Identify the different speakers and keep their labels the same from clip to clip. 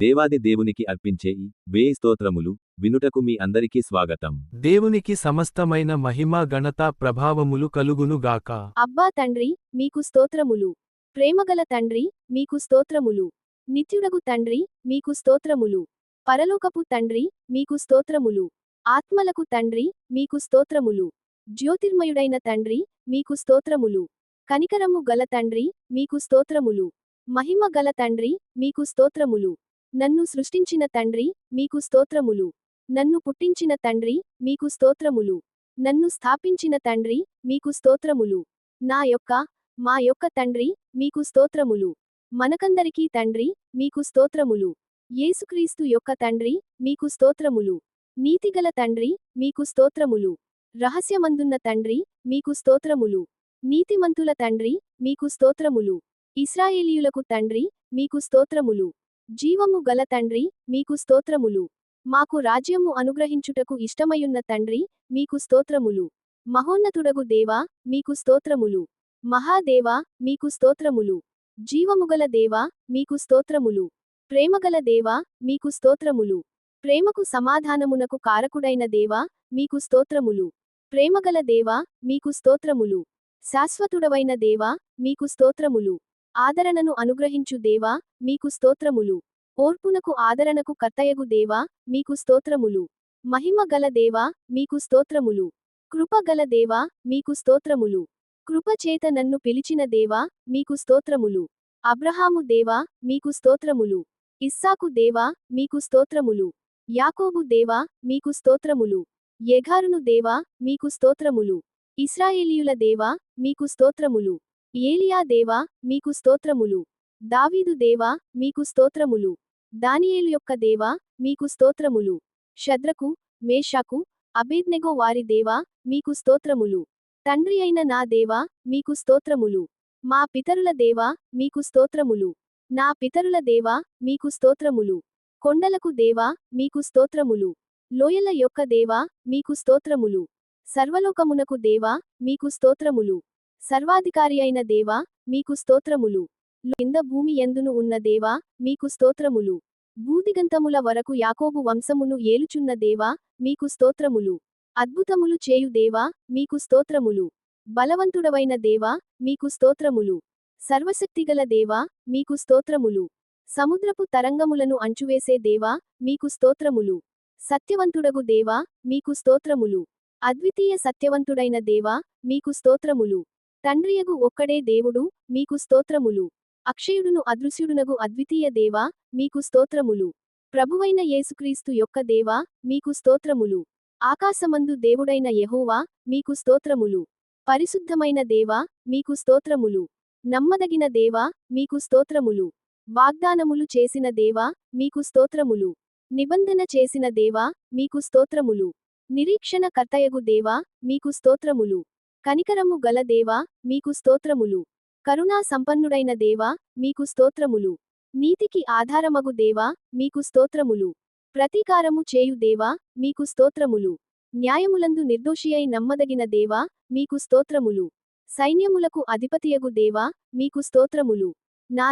Speaker 1: దేవాది దేవునికి అర్పించే ఈ వేయి స్తోత్రములు వినుటకు మీ అందరికీ స్వాగతం.
Speaker 2: దేవునికి సమస్తమైన మహిమ ఘనత ప్రభావములు కలుగునుగాక.
Speaker 3: అబ్బా తండ్రి, మీకు స్తోత్రములు. ప్రేమగల తండ్రి, మీకు స్తోత్రములు. నిత్యుడగు తండ్రి, మీకు స్తోత్రములు. పరలోకపు తండ్రి, మీకు స్తోత్రములు. ఆత్మలకు తండ్రి, మీకు స్తోత్రములు. జ్యోతిర్మయుడైన తండ్రి, మీకు స్తోత్రములు. కనికరము గల తండ్రి, మీకు స్తోత్రములు. మహిమ గల తండ్రి, మీకు స్తోత్రములు. నన్ను సృష్టించిన తండ్రి, మీకు స్తోత్రములు. నన్ను పుట్టించిన తండ్రి, మీకు స్తోత్రములు. నన్ను స్థాపించిన తండ్రి, మీకు స్తోత్రములు. మా యొక్క తండ్రి, మీకు స్తోత్రములు. మనకందరికీ తండ్రి, మీకు స్తోత్రములు. యేసుక్రీస్తు యొక్క తండ్రి, మీకు స్తోత్రములు. నీతిగల తండ్రి, మీకు స్తోత్రములు. రహస్యమందున్న తండ్రి, మీకు స్తోత్రములు. నీతిమంతుల తండ్రి, మీకు స్తోత్రములు. ఇశ్రాయేలీయులకు తండ్రి, మీకు స్తోత్రములు. జీవము గల తండ్రి, మీకు స్తోత్రములు. మాకు రాజ్యము అనుగ్రహించుటకు ఇష్టమయున్న తండ్రి, మీకు స్తోత్రములు. మహోన్నతుడగు దేవా, మీకు స్తోత్రములు. మహాదేవా, మీకు స్తోత్రములు. జీవముగల దేవా, మీకు స్తోత్రములు. ప్రేమగల దేవా, మీకు స్తోత్రములు. ప్రేమకు సమాధానమునకు కారకుడైన దేవా, మీకు స్తోత్రములు. ప్రేమగల దేవా, మీకు స్తోత్రములు. శాశ్వతుడవైన దేవా, మీకు స్తోత్రములు. ఆదరణను అనుగ్రహించు దేవా, మీకు స్తోత్రములు. ఓర్పునకు ఆదరణకు కర్తయగు దేవా, మీకు స్తోత్రములు. మహిమ గల దేవా, మీకు స్తోత్రములు. కృప గల దేవా, మీకు స్తోత్రములు. కృప చేత నన్ను పిలిచిన దేవా, మీకు స్తోత్రములు. అబ్రహాము దేవా, మీకు స్తోత్రములు. ఇస్సాకు దేవా, మీకు స్తోత్రములు. యాకోబు దేవా, మీకు స్తోత్రములు. యెగారును దేవా, మీకు స్తోత్రములు. ఇశ్రాయేలీయుల దేవా, మీకు స్తోత్రములు. ఏలియా దేవా, మీకు స్తోత్రములు. దావీదు దేవా, మీకు స్తోత్రములు. దానియేలు యొక్క దేవా, మీకు స్తోత్రములు. షద్రకు, మేషాకు, అబేద్నెగో వారి దేవా, మీకు స్తోత్రములు. తండ్రి అయిన నా దేవా, మీకు స్తోత్రములు. మా పితరుల దేవా, మీకు స్తోత్రములు. నా పితరుల దేవా, మీకు స్తోత్రములు. కొండలకు దేవా, మీకు స్తోత్రములు. లోయల యొక్క దేవా, మీకు స్తోత్రములు. సర్వలోకమునకు దేవా, మీకు స్తోత్రములు. సర్వాధికారి అయిన దేవా, మీకు స్తోత్రములు. కింద భూమి యందును ఉన్న దేవా, మీకు స్తోత్రములు. భూదిగంతముల వరకు యాకోబు వంశమును ఏలుచున్న దేవా, మీకు స్తోత్రములు. అద్భుతములు చేయు దేవా, మీకు స్తోత్రములు. బలవంతుడవైన దేవా, మీకు స్తోత్రములు. సర్వశక్తిగల దేవా, మీకు స్తోత్రములు. సముద్రపు తరంగములను అంచువేసే దేవా, మీకు స్తోత్రములు. సత్యవంతుడగు దేవా, మీకు స్తోత్రములు. అద్వితీయ సత్యవంతుడైన దేవా, మీకు స్తోత్రములు. తండ్రియగు ఒక్కడే దేవుడు, మీకు స్తోత్రములు. అక్షయుడును అదృశ్యుడునగు అద్వితీయ దేవా, మీకు స్తోత్రములు. ప్రభువైన యేసుక్రీస్తు యొక్క దేవా, మీకు స్తోత్రములు. ఆకాశమందు దేవుడైన యెహోవా, మీకు స్తోత్రములు. పరిశుద్ధమైన దేవా, మీకు స్తోత్రములు. నమ్మదగిన దేవా, మీకు స్తోత్రములు. వాగ్దానములు చేసిన దేవా, మీకు స్తోత్రములు. నిబంధన చేసిన దేవా, మీకు స్తోత్రములు. నిరీక్షణ కర్తయగు దేవా, మీకు స్తోత్రములు. కనికరము గల దేవా, మీకు స్తోత్రములు. కరుణా సంపన్నుడైన దేవా, మీకు స్తోత్రములు. నీతికి ఆధారమగు దేవా, మీకు స్తోత్రములు. ప్రతీకారము చేయు దేవా, మీకు స్తోత్రములు. న్యాయములందు నిర్దోషియై నమ్మదగిన దేవా, మీకు స్తోత్రములు. సైన్యములకు అధిపతియగు దేవా, మీకు స్తోత్రములు. నా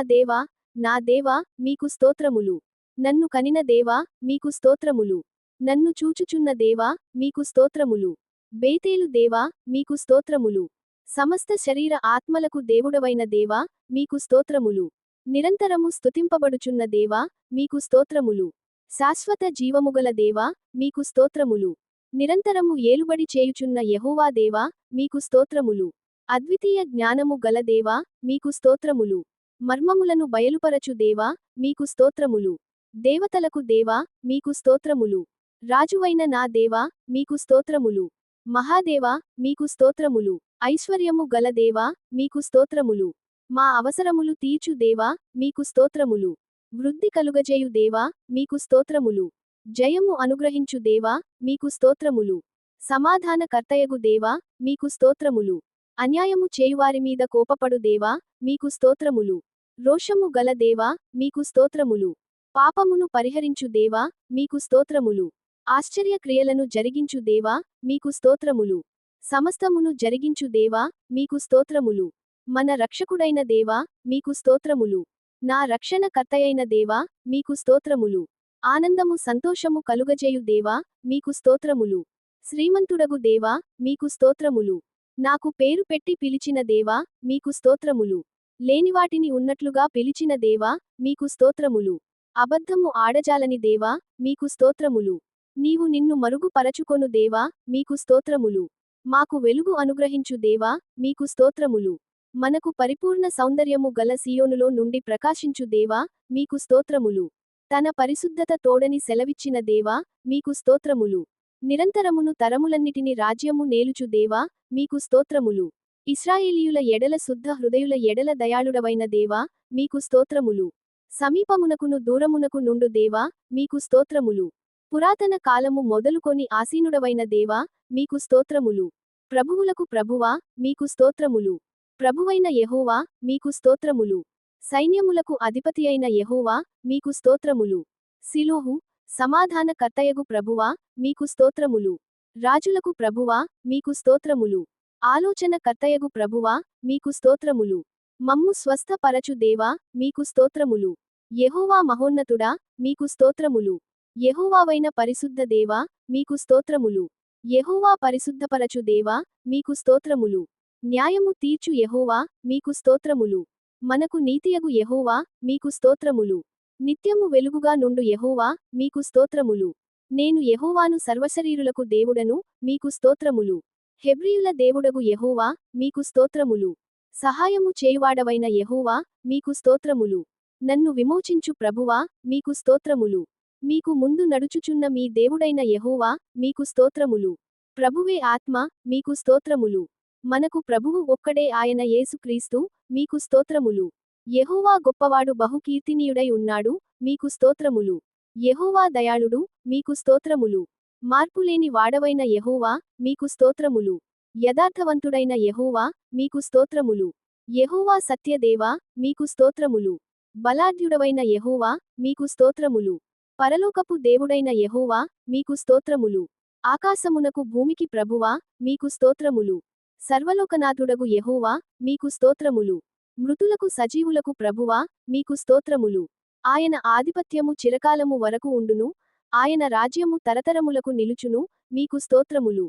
Speaker 3: దేవా, మీకు స్తోత్రములు. నన్ను కనిన దేవా, మీకు స్తోత్రములు. నన్ను చూచుచున్న దేవా, మీకు స్తోత్రములు. బేతేలు దేవా, మీకు స్తోత్రములు. సమస్త శరీర ఆత్మలకు దేవుడవైన దేవా, మీకు స్తోత్రములు. నిరంతరము స్తుతింపబడుచున్న దేవా, మీకు స్తోత్రములు. శాశ్వత జీవముగల దేవా, మీకు స్తోత్రములు. నిరంతరము ఏలుబడి చేయుచున్న యెహోవా దేవా, మీకు స్తోత్రములు. అద్వితీయ జ్ఞానము గల దేవా, మీకు స్తోత్రములు. మర్మములను బయలుపరచు దేవా, మీకు స్తోత్రములు. దేవతలకు దేవా, మీకు స్తోత్రములు. రాజువైన నా దేవా, మీకు స్తోత్రములు. మహాదేవా, మీకు స్తోత్రములు. ఐశ్వర్యము గల దేవా, మీకు స్తోత్రములు. మా అవసరములు తీర్చు దేవా, మీకు స్తోత్రములు. వృద్ధి కలుగజేయు దేవా, మీకు స్తోత్రములు. జయము అనుగ్రహించు దేవా, మీకు స్తోత్రములు. సమాధాన కర్తయగు దేవా, మీకు స్తోత్రములు. అన్యాయము చేయువారి మీద కోపపడు దేవా, మీకు స్తోత్రములు. రోషము గల దేవా, మీకు స్తోత్రములు. పాపమును పరిహరించు దేవా, మీకు స్తోత్రములు. ఆశ్చర్య క్రియలను జరిగించు దేవా, మీకు స్తోత్రములు. సమస్తమును జరిగించు దేవా, మీకు స్తోత్రములు. మన రక్షకుడైన దేవా, మీకు స్తోత్రములు. నా రక్షణ కర్తయైన దేవా, మీకు స్తోత్రములు. ఆనందము సంతోషము కలుగజేయు దేవా, మీకు స్తోత్రములు. శ్రీమంతుడగు దేవా, మీకు స్తోత్రములు. నాకు పేరు పెట్టి పిలిచిన దేవా, మీకు స్తోత్రములు. లేనివాటిని ఉన్నట్లుగా పిలిచిన దేవా, మీకు స్తోత్రములు. అబద్ధము ఆడజాలని దేవా, మీకు స్తోత్రములు. నీవు నిన్ను మరుగుపరచుకొను దేవా, మీకు స్తోత్రములు. మాకు వెలుగు అనుగ్రహించు దేవా, మీకు స్తోత్రములు. మనకు పరిపూర్ణ సౌందర్యము గల సియోనులో నుండి ప్రకాశించు దేవా, మీకు స్తోత్రములు. తన పరిశుద్ధత తోడని సెలవిచ్చిన దేవా, మీకు స్తోత్రములు. నిరంతరమును తరములన్నిటిని రాజ్యము నేలుచు దేవా, మీకు స్తోత్రములు. ఇశ్రాయేలీయుల ఎడల శుద్ధ హృదయుల ఎడల దయాళుడవైన దేవా, మీకు స్తోత్రములు. సమీపమునకును దూరమునకు నుండు దేవా, మీకు స్తోత్రములు. పురాతన కాలము మొదలుకొని ఆసీనుడవైన దేవా, మీకు స్తోత్రములు. ప్రభువులకు ప్రభువా, మీకు స్తోత్రములు. ప్రభువైన యెహోవా, మీకు స్తోత్రములు. సైన్యములకు అధిపతియైన యెహోవా, మీకు స్తోత్రములు. సిలోహు, సమాధాన కర్తయగు ప్రభువా, మీకు స్తోత్రములు. రాజులకు ప్రభువా, మీకు స్తోత్రములు. ఆలోచన కర్తయగు ప్రభువా, మీకు స్తోత్రములు. మమ్ము స్వస్థపరచు దేవా, మీకు స్తోత్రములు. యెహోవా మహోన్నతుడా, మీకు స్తోత్రములు. యెహోవావైన పరిశుద్ధ దేవా, మీకు స్తోత్రములు. యెహోవా పరిశుద్ధపరచు దేవా, మీకు స్తోత్రములు. న్యాయము తీర్చు యెహోవా, మీకు స్తోత్రములు. మనకు నీతియగు యెహోవా, మీకు స్తోత్రములు. నిత్యము వెలుగుగా నుండు యెహోవా, మీకు స్తోత్రములు. నేను యెహోవాను సర్వశరీరులకు దేవుడను, మీకు స్తోత్రములు. హెబ్రీయుల దేవుడగు యెహోవా, మీకు స్తోత్రములు. సహాయము చేయువాడవైన యెహోవా, మీకు స్తోత్రములు. నన్ను విమోచించు ప్రభువా, మీకు స్తోత్రములు. మీకు ముందు నడుచుచున్న మీ దేవుడైన యెహోవా, మీకు స్తోత్రములు. ప్రభువే ఆత్మ, మీకు స్తోత్రములు. మనకు ప్రభువు ఒక్కడే ఆయన యేసుక్రీస్తు, మీకు స్తోత్రములు. యెహోవా గొప్పవాడు బహుకీర్తినీయుడై ఉన్నాడు, మీకు స్తోత్రములు. యెహోవా దయాళుడు, మీకు స్తోత్రములు. మార్పులేని వాడవైన యెహోవా, మీకు స్తోత్రములు. యథార్థవంతుడైన యెహోవా, మీకు స్తోత్రములు. యెహోవా సత్యదేవా, మీకు స్తోత్రములు. బలాఢ్యుడవైన యెహోవా, మీకు స్తోత్రములు. పరలోకపు దేవుడైన యెహోవా, మీకు స్తోత్రములు. ఆకాశమునకు భూమికి ప్రభువా, మీకు స్తోత్రములు. సర్వలోకనాథుడగు యెహోవా, మీకు స్తోత్రములు. మృతులకు సజీవులకు ప్రభువా, మీకు స్తోత్రములు. ఆయన ఆధిపత్యము చిరకాలము వరకు ఉండును, ఆయన రాజ్యము తరతరములకు నిలుచును, మీకు స్తోత్రములు.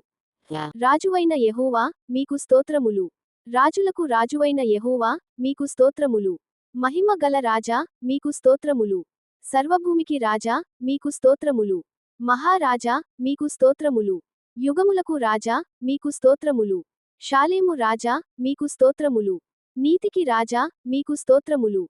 Speaker 3: రాజువైన యెహోవా, మీకు స్తోత్రములు. రాజులకు రాజువైన యెహోవా, మీకు స్తోత్రములు. మహిమ గల రాజా, మీకు స్తోత్రములు. సర్వభూమికి రాజా, మీకు స్తోత్రములు. మహారాజా, మీకు స్తోత్రములు. యుగములకు రాజా, మీకు స్తోత్రములు. షాలేము రాజా, మీకు స్తోత్రములు. నీతికి రాజా, మీకు స్తోత్రములు.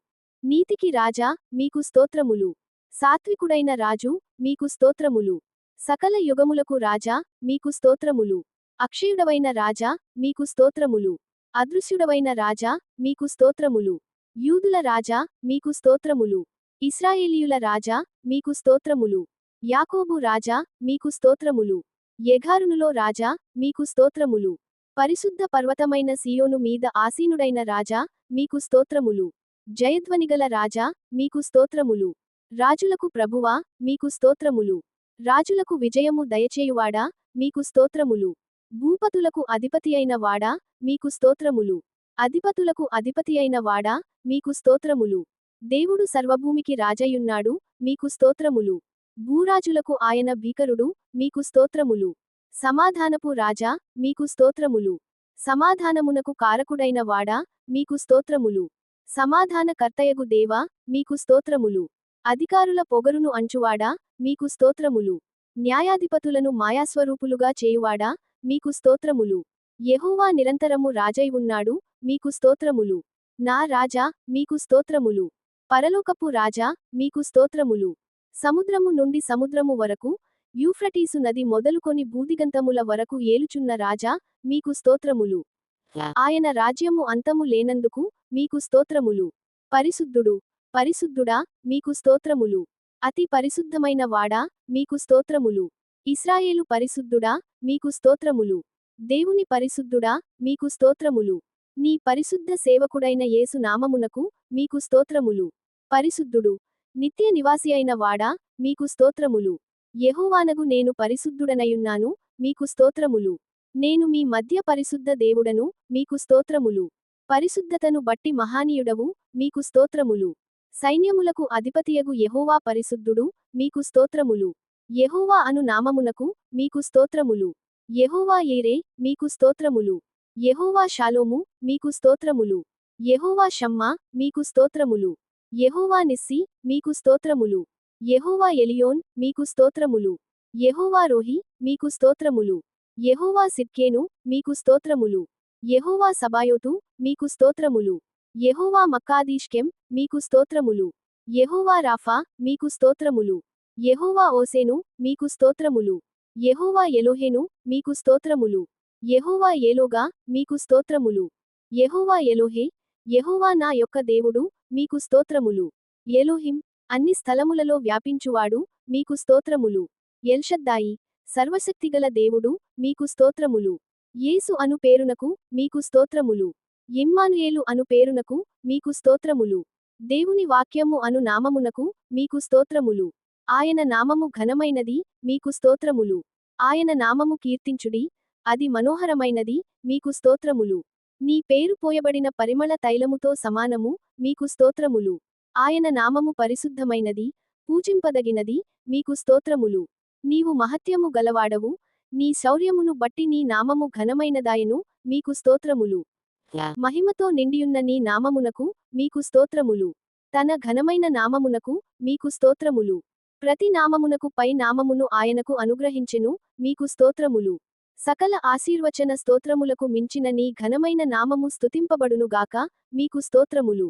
Speaker 3: నీతికి రాజా, మీకు స్తోత్రములు. సాత్వికుడైన రాజు, మీకు స్తోత్రములు. సకల యుగములకు రాజా, మీకు స్తోత్రములు. అక్షయుడవైన రాజా, మీకు స్తోత్రములు. అదృశ్యుడవైన రాజా, మీకు స్తోత్రములు. యూదుల రాజా, మీకు స్తోత్రములు. ఇశ్రాయేలీయుల రాజా, మీకు స్తోత్రములు. యాకోబు రాజా, మీకు స్తోత్రములు. యెగారునులో రాజా, మీకు స్తోత్రములు. పరిశుద్ధ పర్వతమైన సియోను మీద ఆసీనుడైన రాజా, మీకు స్తోత్రములు. జయధ్వనిగల రాజా, మీకు స్తోత్రములు. రాజులకు ప్రభువా, మీకు స్తోత్రములు. రాజులకు విజయము దయచేయువాడా, మీకు స్తోత్రములు. భూపతులకు అధిపతియైన వాడా, మీకు స్తోత్రములు. అధిపతులకు అధిపతియైన వాడా, మీకు స్తోత్రములు. దేవుడు సర్వభూమికి రాజయున్నాడు, మీకు స్తోత్రములు. భూరాజులకు ఆయన భీకరుడు, మీకు స్తోత్రములు. సమాధానపు రాజా, మీకు స్తోత్రములు. సమాధానమునకు కారకుడైన వాడా, మీకు స్తోత్రములు. సమాధాన కర్తయగు దేవా, మీకు స్తోత్రములు. అధికారుల పొగరును అంచువాడా, మీకు స్తోత్రములు. న్యాయాధిపతులను మాయాస్వరూపులుగా చేయువాడా, మీకు స్తోత్రములు. యెహోవా నిరంతరము రాజై ఉన్నాడు, మీకు స్తోత్రములు. నా రాజా, మీకు స్తోత్రములు. పరలోకపు రాజా, మీకు స్తోత్రములు. సముద్రము నుండి సముద్రము వరకు, యూఫ్రటీసు నది మొదలుకొని భూదిగంతముల వరకు ఏలుచున్న రాజా, మీకు స్తోత్రములు. ఆయన రాజ్యము అంతము లేనందుకు, మీకు స్తోత్రములు. పరిశుద్ధుడు, పరిశుద్ధుడా, మీకు స్తోత్రములు. అతి పరిశుద్ధమైన వాడా, మీకు స్తోత్రములు. ఇశ్రాయేలు పరిశుద్ధుడా, మీకు స్తోత్రములు. దేవుని పరిశుద్ధుడా, మీకు స్తోత్రములు. నీ పరిశుద్ధ సేవకుడైన యేసు నామమునకు, మీకు స్తోత్రములు. పరిశుద్ధుడు, నిత్య నివాసి అయిన వాడా, మీకు స్తోత్రములు. యెహోవానగు నేను పరిశుద్ధుడనయున్నాను, మీకు స్తోత్రములు. నేను మీ మధ్య పరిశుద్ధ దేవుడను, మీకు స్తోత్రములు. పరిశుద్ధతను బట్టి మహానీయుడవు, మీకు స్తోత్రములు. సైన్యములకు అధిపతియగు యెహోవా పరిశుద్ధుడు, మీకు స్తోత్రములు. యెహోవా అను నామమునకు, మీకు స్తోత్రములు. యెహోవా యీరే, మీకు స్తోత్రములు. యెహోవా షాలోము, మీకు స్తోత్రములు. యెహోవా షమ్మా, మీకు స్తోత్రములు. యెహోవా నిస్సి, మీకు స్తోత్రములు. యెహోవా ఎలియోన్, మీకు స్తోత్రములు. యెహోవా రోహి, మీకు స్తోత్రములు. యెహోవా సిద్కేను, మీకు స్తోత్రములు. యెహోవా సబాయోతు, మీకు స్తోత్రములు. యెహోవా మక్కాదీష్కెం, మీకు స్తోత్రములు. యెహోవా రాఫా, మీకు స్తోత్రములు. యెహోవా ఓసేను, మీకు స్తోత్రములు. యెహోవా ఎలోహేను, మీకు స్తోత్రములు. యెహోవా ఏలోగా, మీకు స్తోత్రములు. యెహోవా ఎలోహే, యెహోవా నా యొక్క దేవుడు, మీకు స్తోత్రములు. ఎలోహిం, అన్ని స్థలములలో వ్యాపించువాడు, మీకు స్తోత్రములు. ఎల్షద్దాయి, సర్వశక్తిగల దేవుడు, మీకు స్తోత్రములు. యేసు అను పేరునకు, మీకు స్తోత్రములు. ఇమ్మానుయేలు అను పేరునకు, మీకు స్తోత్రములు. దేవుని వాక్యము అను నామమునకు, మీకు స్తోత్రములు. ఆయన నామము ఘనమైనది, మీకు స్తోత్రములు. ఆయన నామము కీర్తించుడి, అది మనోహరమైనది, మీకు స్తోత్రములు. నీ పేరు పోయబడిన పరిమళ తైలముతో సమానము, మీకు స్తోత్రములు. ఆయన నామము పరిశుద్ధమైనది, పూజింపదగినది, మీకు స్తోత్రములు. నీవు మహత్యము గలవాడవు, నీ శౌర్యమును బట్టి నీ నామము ఘనమైనదాయను, మీకు స్తోత్రములు. మహిమతో నిండియున్న నీ నామమునకు, మీకు స్తోత్రములు. తన ఘనమైన నామమునకు, మీకు స్తోత్రములు. ప్రతి నామమునకు పై నామమును ఆయనకు అనుగ్రహించెను, మీకు స్తోత్రములు. సకల ఆశీర్వచన స్తోత్రములకు మించిన నీ ఘనమైన నామము స్తుతింపబడునుగాక, మీకు స్తోత్రములు.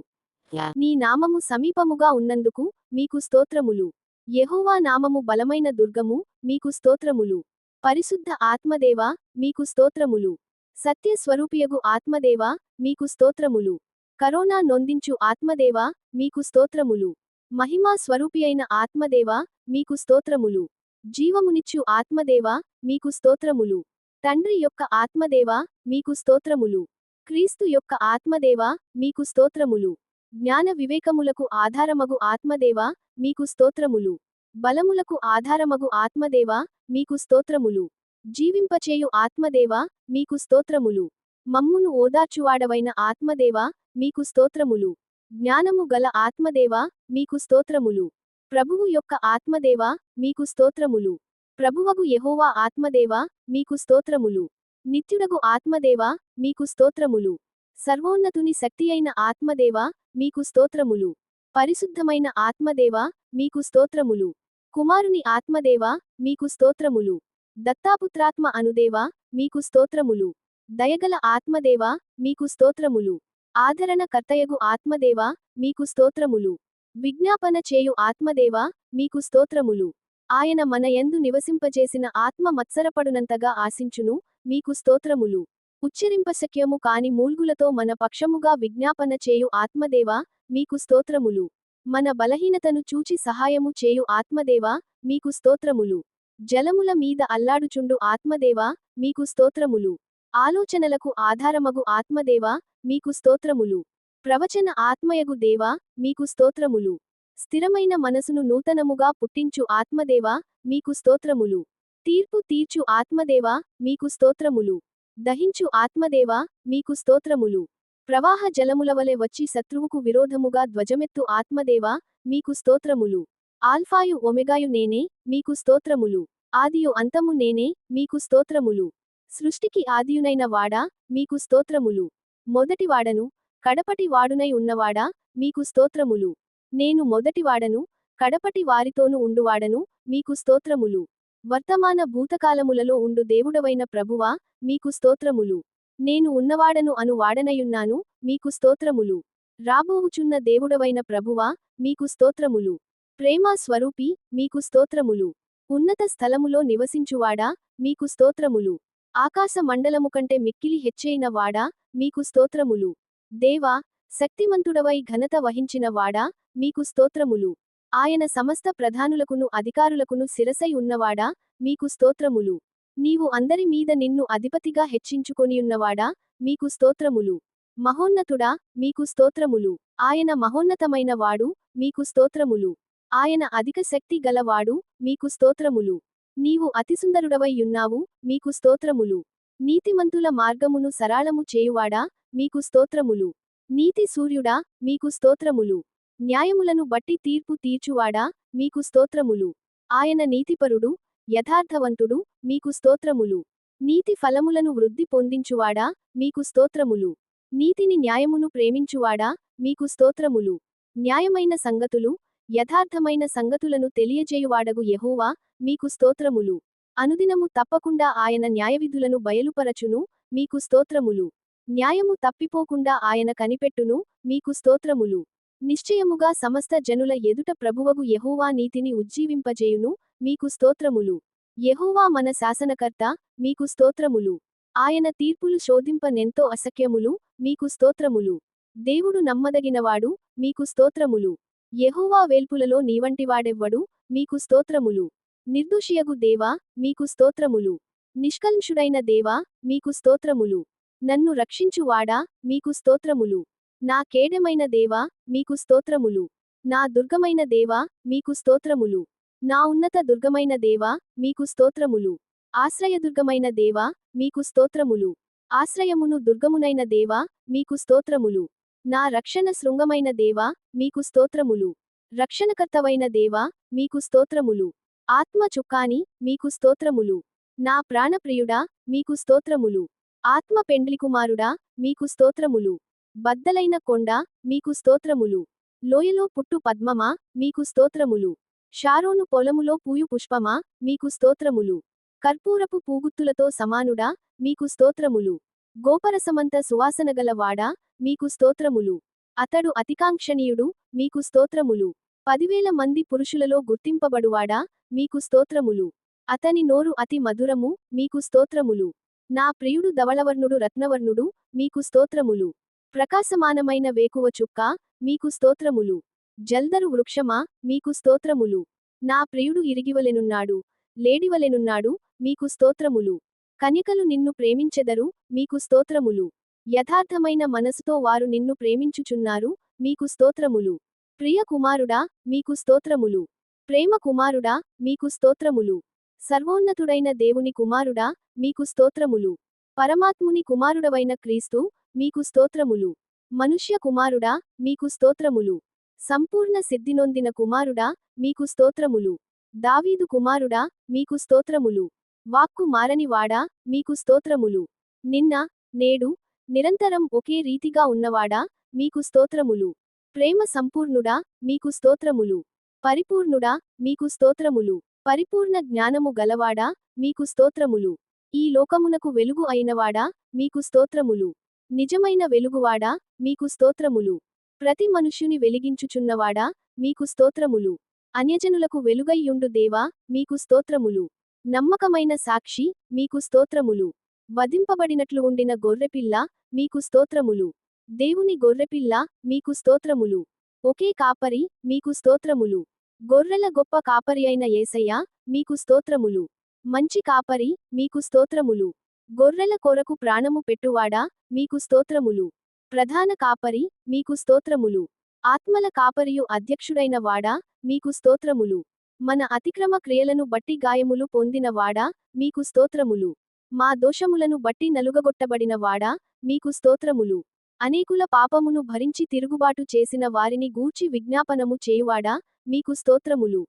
Speaker 3: నీ నామము సమీపముగా ఉన్నందుకు, మీకు స్తోత్రములు. యెహోవా నామము బలమైన దుర్గము, మీకు స్తోత్రములు. పరిశుద్ధ ఆత్మదేవా, మీకు స్తోత్రములు. సత్య స్వరూపియగు ఆత్మదేవా, మీకు స్తోత్రములు. కరోనా నొందించు ఆత్మదేవా, మీకు స్తోత్రములు. మహిమా స్వరూపియైన ఆత్మదేవా, మీకు స్తోత్రములు. జీవమునిచ్చు ఆత్మదేవా, మీకు స్తోత్రములు. తండ్రి యొక్క ఆత్మదేవా, మీకు స్తోత్రములు. క్రీస్తు యొక్క ఆత్మదేవా, మీకు స్తోత్రములు. జ్ఞాన వివేకములకు ఆధారమగు ఆత్మదేవా, మీకు స్తోత్రములు. బలములకు ఆధారమగు ఆత్మదేవా, మీకు స్తోత్రములు. జీవింపచేయు ఆత్మదేవా, మీకు స్తోత్రములు. మమ్మును ఓదార్చువాడవైన ఆత్మదేవా, మీకు స్తోత్రములు. జ్ఞానము గల ఆత్మదేవా, మీకు స్తోత్రములు. ప్రభువు యొక్క ఆత్మదేవా, మీకు స్తోత్రములు. ప్రభువగు యెహోవా ఆత్మదేవా, మీకు స్తోత్రములు. నిత్యుడగు ఆత్మదేవా, మీకు స్తోత్రములు. సర్వోన్నతుని శక్తియైన ఆత్మదేవా, మీకు స్తోత్రములు. పరిశుద్ధమైన ఆత్మదేవా, మీకు స్తోత్రములు. కుమారుని ఆత్మదేవా, మీకు స్తోత్రములు. దత్తాపుత్రాత్మ అనుదేవా, మీకు స్తోత్రములు. దయగల ఆత్మదేవా, మీకు స్తోత్రములు. ఆదరణ కర్తయగు ఆత్మదేవా, మీకు స్తోత్రములు. విజ్ఞాపన చేయు ఆత్మదేవా, మీకు స్తోత్రములు. ఆయన మన యందు నివసింపజేసిన ఆత్మ మత్సరపడునంతగా ఆశించును, మీకు స్తోత్రములు. ఉచ్చరింపశక్యము కాని మూల్గులతో మన పక్షముగా విజ్ఞాపన చేయు ఆత్మదేవా, మీకు స్తోత్రములు. మన బలహీనతను చూచి సహాయము చేయు ఆత్మదేవా, మీకు స్తోత్రములు. జలముల మీద అల్లాడుచుండు ఆత్మదేవా, మీకు స్తోత్రములు. ఆలోచనలకు ఆధారమగు ఆత్మదేవా, మీకు స్తోత్రములు. ప్రవచన ఆత్మయగు దేవా, మీకు స్తోత్రములు. స్థిరమైన మనసును నూతనముగా పుట్టించు ఆత్మదేవా, మీకు స్తోత్రములు. తీర్పు తీర్చు ఆత్మదేవా, మీకు స్తోత్రములు. దహించు ఆత్మదేవా, మీకు స్తోత్రములు. ప్రవాహ జలములవలె వచ్చి శత్రువుకు విరోధముగా ధ్వజమెత్తు ఆత్మదేవా, మీకు స్తోత్రములు. ఆల్ఫాయు ఒమెగాయు నేనే, మీకు స్తోత్రములు. ఆదియు అంతము నేనే, మీకు స్తోత్రములు. సృష్టికి ఆదియునైన వాడా, మీకు స్తోత్రములు. మొదటివాడను, కడపటి వాడునై ఉన్నవాడా, మీకు స్తోత్రములు. నేను మొదటివాడను, కడపటి వారితోను ఉండువాడను, మీకు స్తోత్రములు. వర్తమాన భూతకాలములలో ఉండు దేవుడవైన ప్రభువా, మీకు స్తోత్రములు. నేను ఉన్నవాడను అను వాడనయున్నాను, మీకు స్తోత్రములు. రాబోవుచున్న దేవుడవైన ప్రభువా, మీకు స్తోత్రములు. ప్రేమా స్వరూపి, మీకు స్తోత్రములు. ఉన్నత స్థలములో నివసించువాడా, మీకు స్తోత్రములు. ఆకాశ మండలము కంటే మిక్కిలి హెచ్చైన వాడా, మీకు స్తోత్రములు. దేవా, శక్తిమంతుడవై ఘనత వహించిన వాడా, మీకు స్తోత్రములు. ఆయన సమస్త ప్రధానులకును అధికారులకును శిరసై ఉన్నవాడా, మీకు స్తోత్రములు. నీవు అందరి మీద నిన్ను అధిపతిగా హెచ్చించుకొనియున్నవాడా, మీకు స్తోత్రములు. మహోన్నతుడా, మీకు స్తోత్రములు. ఆయన మహోన్నతమైన వాడు, మీకు స్తోత్రములు. ఆయన అధిక శక్తి గలవాడు, మీకు స్తోత్రములు. నీవు అతిసుందరుడవై యున్నావు, మీకు స్తోత్రములు. నీతిమంతుల మార్గమును సరళము చేయువాడా, మీకు స్తోత్రములు. నీతి సూర్యుడా, మీకు స్తోత్రములు. న్యాయములను బట్టి తీర్పు తీర్చువాడా, మీకు స్తోత్రములు. ఆయన నీతిపరుడు, యథార్థవంతుడు, మీకు స్తోత్రములు. నీతి ఫలములను వృద్ధి పొందించువాడా, మీకు స్తోత్రములు. నీతిని న్యాయమును ప్రేమించువాడా, మీకు స్తోత్రములు. న్యాయమైన సంగతులు, యథార్థమైన సంగతులను తెలియజేయువాడగు యెహోవా, మీకు స్తోత్రములు. అనుదినము తప్పకుండా ఆయన న్యాయవిధులను బయలుపరచును, మీకు స్తోత్రములు. న్యాయము తప్పిపోకుండా ఆయన కనిపెట్టును, మీకు స్తోత్రములు. నిశ్చయముగా సమస్త జనుల ఎదుట ప్రభువగు యెహోవా నీతిని ఉజ్జీవింపజేయును, మీకు స్తోత్రములు. యెహోవా మన శాసనకర్త, మీకు స్తోత్రములు. ఆయన తీర్పులు శోధింపనెంతో అసఖ్యములు, మీకు స్తోత్రములు. దేవుడు నమ్మదగినవాడు, మీకు స్తోత్రములు. యెహోవా వేల్పులలో నీవంటివాడెవ్వడు, మీకు స్తోత్రములు. నిర్దోషియగు దేవా, మీకు స్తోత్రములు. నిష్కల్మషుడైన దేవా, మీకు స్తోత్రములు. నన్ను రక్షించువాడా, మీకు స్తోత్రములు. నా కేడమైన దేవా, మీకు స్తోత్రములు. నా దుర్గమైన దేవా, మీకు స్తోత్రములు. నా ఉన్నత దుర్గమైన దేవా, మీకు స్తోత్రములు. ఆశ్రయదుర్గమైన దేవా, మీకు స్తోత్రములు. ఆశ్రయమును దుర్గమునైన దేవా, మీకు స్తోత్రములు. నా రక్షణ శృంగమైన దేవా, మీకు స్తోత్రములు. రక్షణకర్తవైన దేవా, మీకు స్తోత్రములు. ఆత్మ చుక్కాని, మీకు స్తోత్రములు. నా ప్రాణప్రియుడా, మీకు స్తోత్రములు. ఆత్మ పెండ్లికుమారుడా, మీకు స్తోత్రములు. బద్దలైన కొండ, మీకు స్తోత్రములు. లోయలో పుట్టు పద్మమా, మీకు స్తోత్రములు. షారోను పొలములో పూయు పుష్పమా, మీకు స్తోత్రములు. కర్పూరపు పూగుత్తులతో సమానుడా, మీకు స్తోత్రములు. గోపరసమంత సువాసనగలవాడా, మీకు స్తోత్రములు. అతడు అతికాంక్షణీయుడు, మీకు స్తోత్రములు. 10,000 మంది పురుషులలో గుర్తింపబడువాడా, మీకు స్తోత్రములు. అతని నోరు అతి మధురము, మీకు స్తోత్రములు. నా ప్రియుడు ధవళవర్ణుడు రత్నవర్ణుడు, మీకు స్తోత్రములు. ప్రకాశమానమైన వేకువ చుక్క, మీకు స్తోత్రములు. జల్దరు వృక్షమా, మీకు స్తోత్రములు. నా ప్రియుడు ఇరిగివలెనున్నాడు, లేడివలెనున్నాడు, మీకు స్తోత్రములు. కన్యకలు నిన్ను ప్రేమించెదరు, మీకు స్తోత్రములు. యథార్థమైన మనసుతో వారు నిన్ను ప్రేమించుచున్నారు, మీకు స్తోత్రములు. ప్రియ కుమారుడా, మీకు స్తోత్రములు. ప్రేమ కుమారుడా, మీకు స్తోత్రములు. సర్వోన్నతుడైన దేవుని కుమారుడా, మీకు స్తోత్రములు. పరమాత్ముని కుమారుడవైన క్రీస్తు, మీకు స్తోత్రములు. మనుష్య కుమారుడా, మీకు స్తోత్రములు. సంపూర్ణ సిద్ధినొందిన కుమారుడా, మీకు స్తోత్రములు. దావీదు కుమారుడా, మీకు స్తోత్రములు. వాక్కు మారనివాడా, మీకు స్తోత్రములు. నిన్న, నేడు, నిరంతరం ఒకే రీతిగా ఉన్నవాడా, మీకు స్తోత్రములు. ప్రేమ సంపూర్ణుడా, మీకు స్తోత్రములు. పరిపూర్ణుడా, మీకు స్తోత్రములు. పరిపూర్ణ జ్ఞానము గలవాడా, మీకు స్తోత్రములు. ఈ లోకమునకు వెలుగు అయినవాడా, మీకు స్తోత్రములు. నిజమైన వెలుగువాడా, మీకు స్తోత్రములు. ప్రతి మనుష్యుని వెలిగించుచున్నవాడా, మీకు స్తోత్రములు. అన్యజనులకు వెలుగైయుండు దేవా, మీకు స్తోత్రములు. నమ్మకమైన సాక్షి, మీకు స్తోత్రములు. వధింపబడినట్లు ఉండిన గొర్రెపిల్ల, మీకు స్తోత్రములు. దేవుని గొర్రెపిల్ల, మీకు స్తోత్రములు. ఒకే కాపరి, మీకు స్తోత్రములు. గొర్రెల గొప్ప కాపరి అయిన యేసయ్యా, మీకు స్తోత్రములు. మంచి కాపరి, మీకు స్తోత్రములు. గొర్రెల కొరకు ప్రాణము పెట్టువాడా, మీకు స్తోత్రములు. ప్రధాన కాపరి, మీకు స్తోత్రములు. ఆత్మల కాపరియు అధ్యక్షుడైన వాడా, మీకు స్తోత్రములు. మన అతిక్రమ క్రియలను బట్టి గాయములు పొందిన వాడా, మీకు స్తోత్రములు. మా దోషములను బట్టి నలుగగొట్టబడిన వాడా, మీకు స్తోత్రములు. అనేకుల పాపమును భరించి తిరుగుబాటు చేసిన వారిని గూర్చి విజ్ఞాపనము చేయువాడా, మీకు స్తోత్రములు.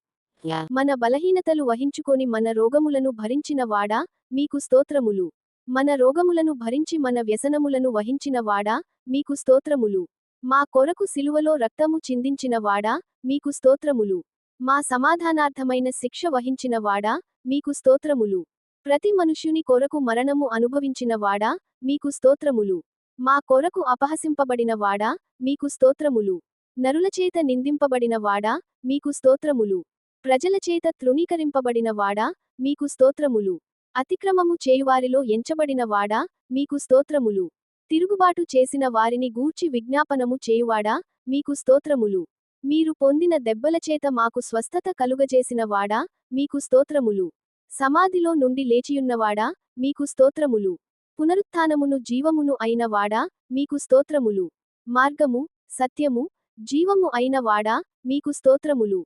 Speaker 3: మన బలహీనతలు వహించుకొని మన రోగములను భరించిన వాడా, మీకు స్తోత్రములు. మన రోగములను భరించి మన వ్యసనములను వహించిన వాడా, మీకు స్తోత్రములు. మా కొరకు సిలువలో రక్తము చిందించిన వాడా, మీకు స్తోత్రములు. మా సమాధానార్థమైన శిక్ష వహించిన వాడా, మీకు స్తోత్రములు. ప్రతి మనుష్యుని కొరకు మరణము అనుభవించిన వాడా, మీకు స్తోత్రములు. మా కొరకు అపహసింపబడిన వాడా, మీకు స్తోత్రములు. నరులచేత నిందింపబడిన వాడా, మీకు స్తోత్రములు. ప్రజలచేత తృణీకరింపబడిన వాడా, మీకు స్తోత్రములు. అతిక్రమము చేయువారిలో ఎంచబడిన వాడా, మీకు స్తోత్రములు. తిరుగుబాటు చేసిన వారిని గూర్చి విజ్ఞాపనము చేయువాడా, మీకు స్తోత్రములు. మీరు పొందిన దెబ్బలచేత మాకు స్వస్థత కలుగజేసిన వాడా, మీకు స్తోత్రములు. సమాధిలో నుండి లేచియున్నవాడా, మీకు స్తోత్రములు. పునరుత్థానమును జీవమును అయిన వాడా, మీకు స్తోత్రములు. మార్గము, సత్యము, జీవము అయిన వాడా, మీకు స్తోత్రములు.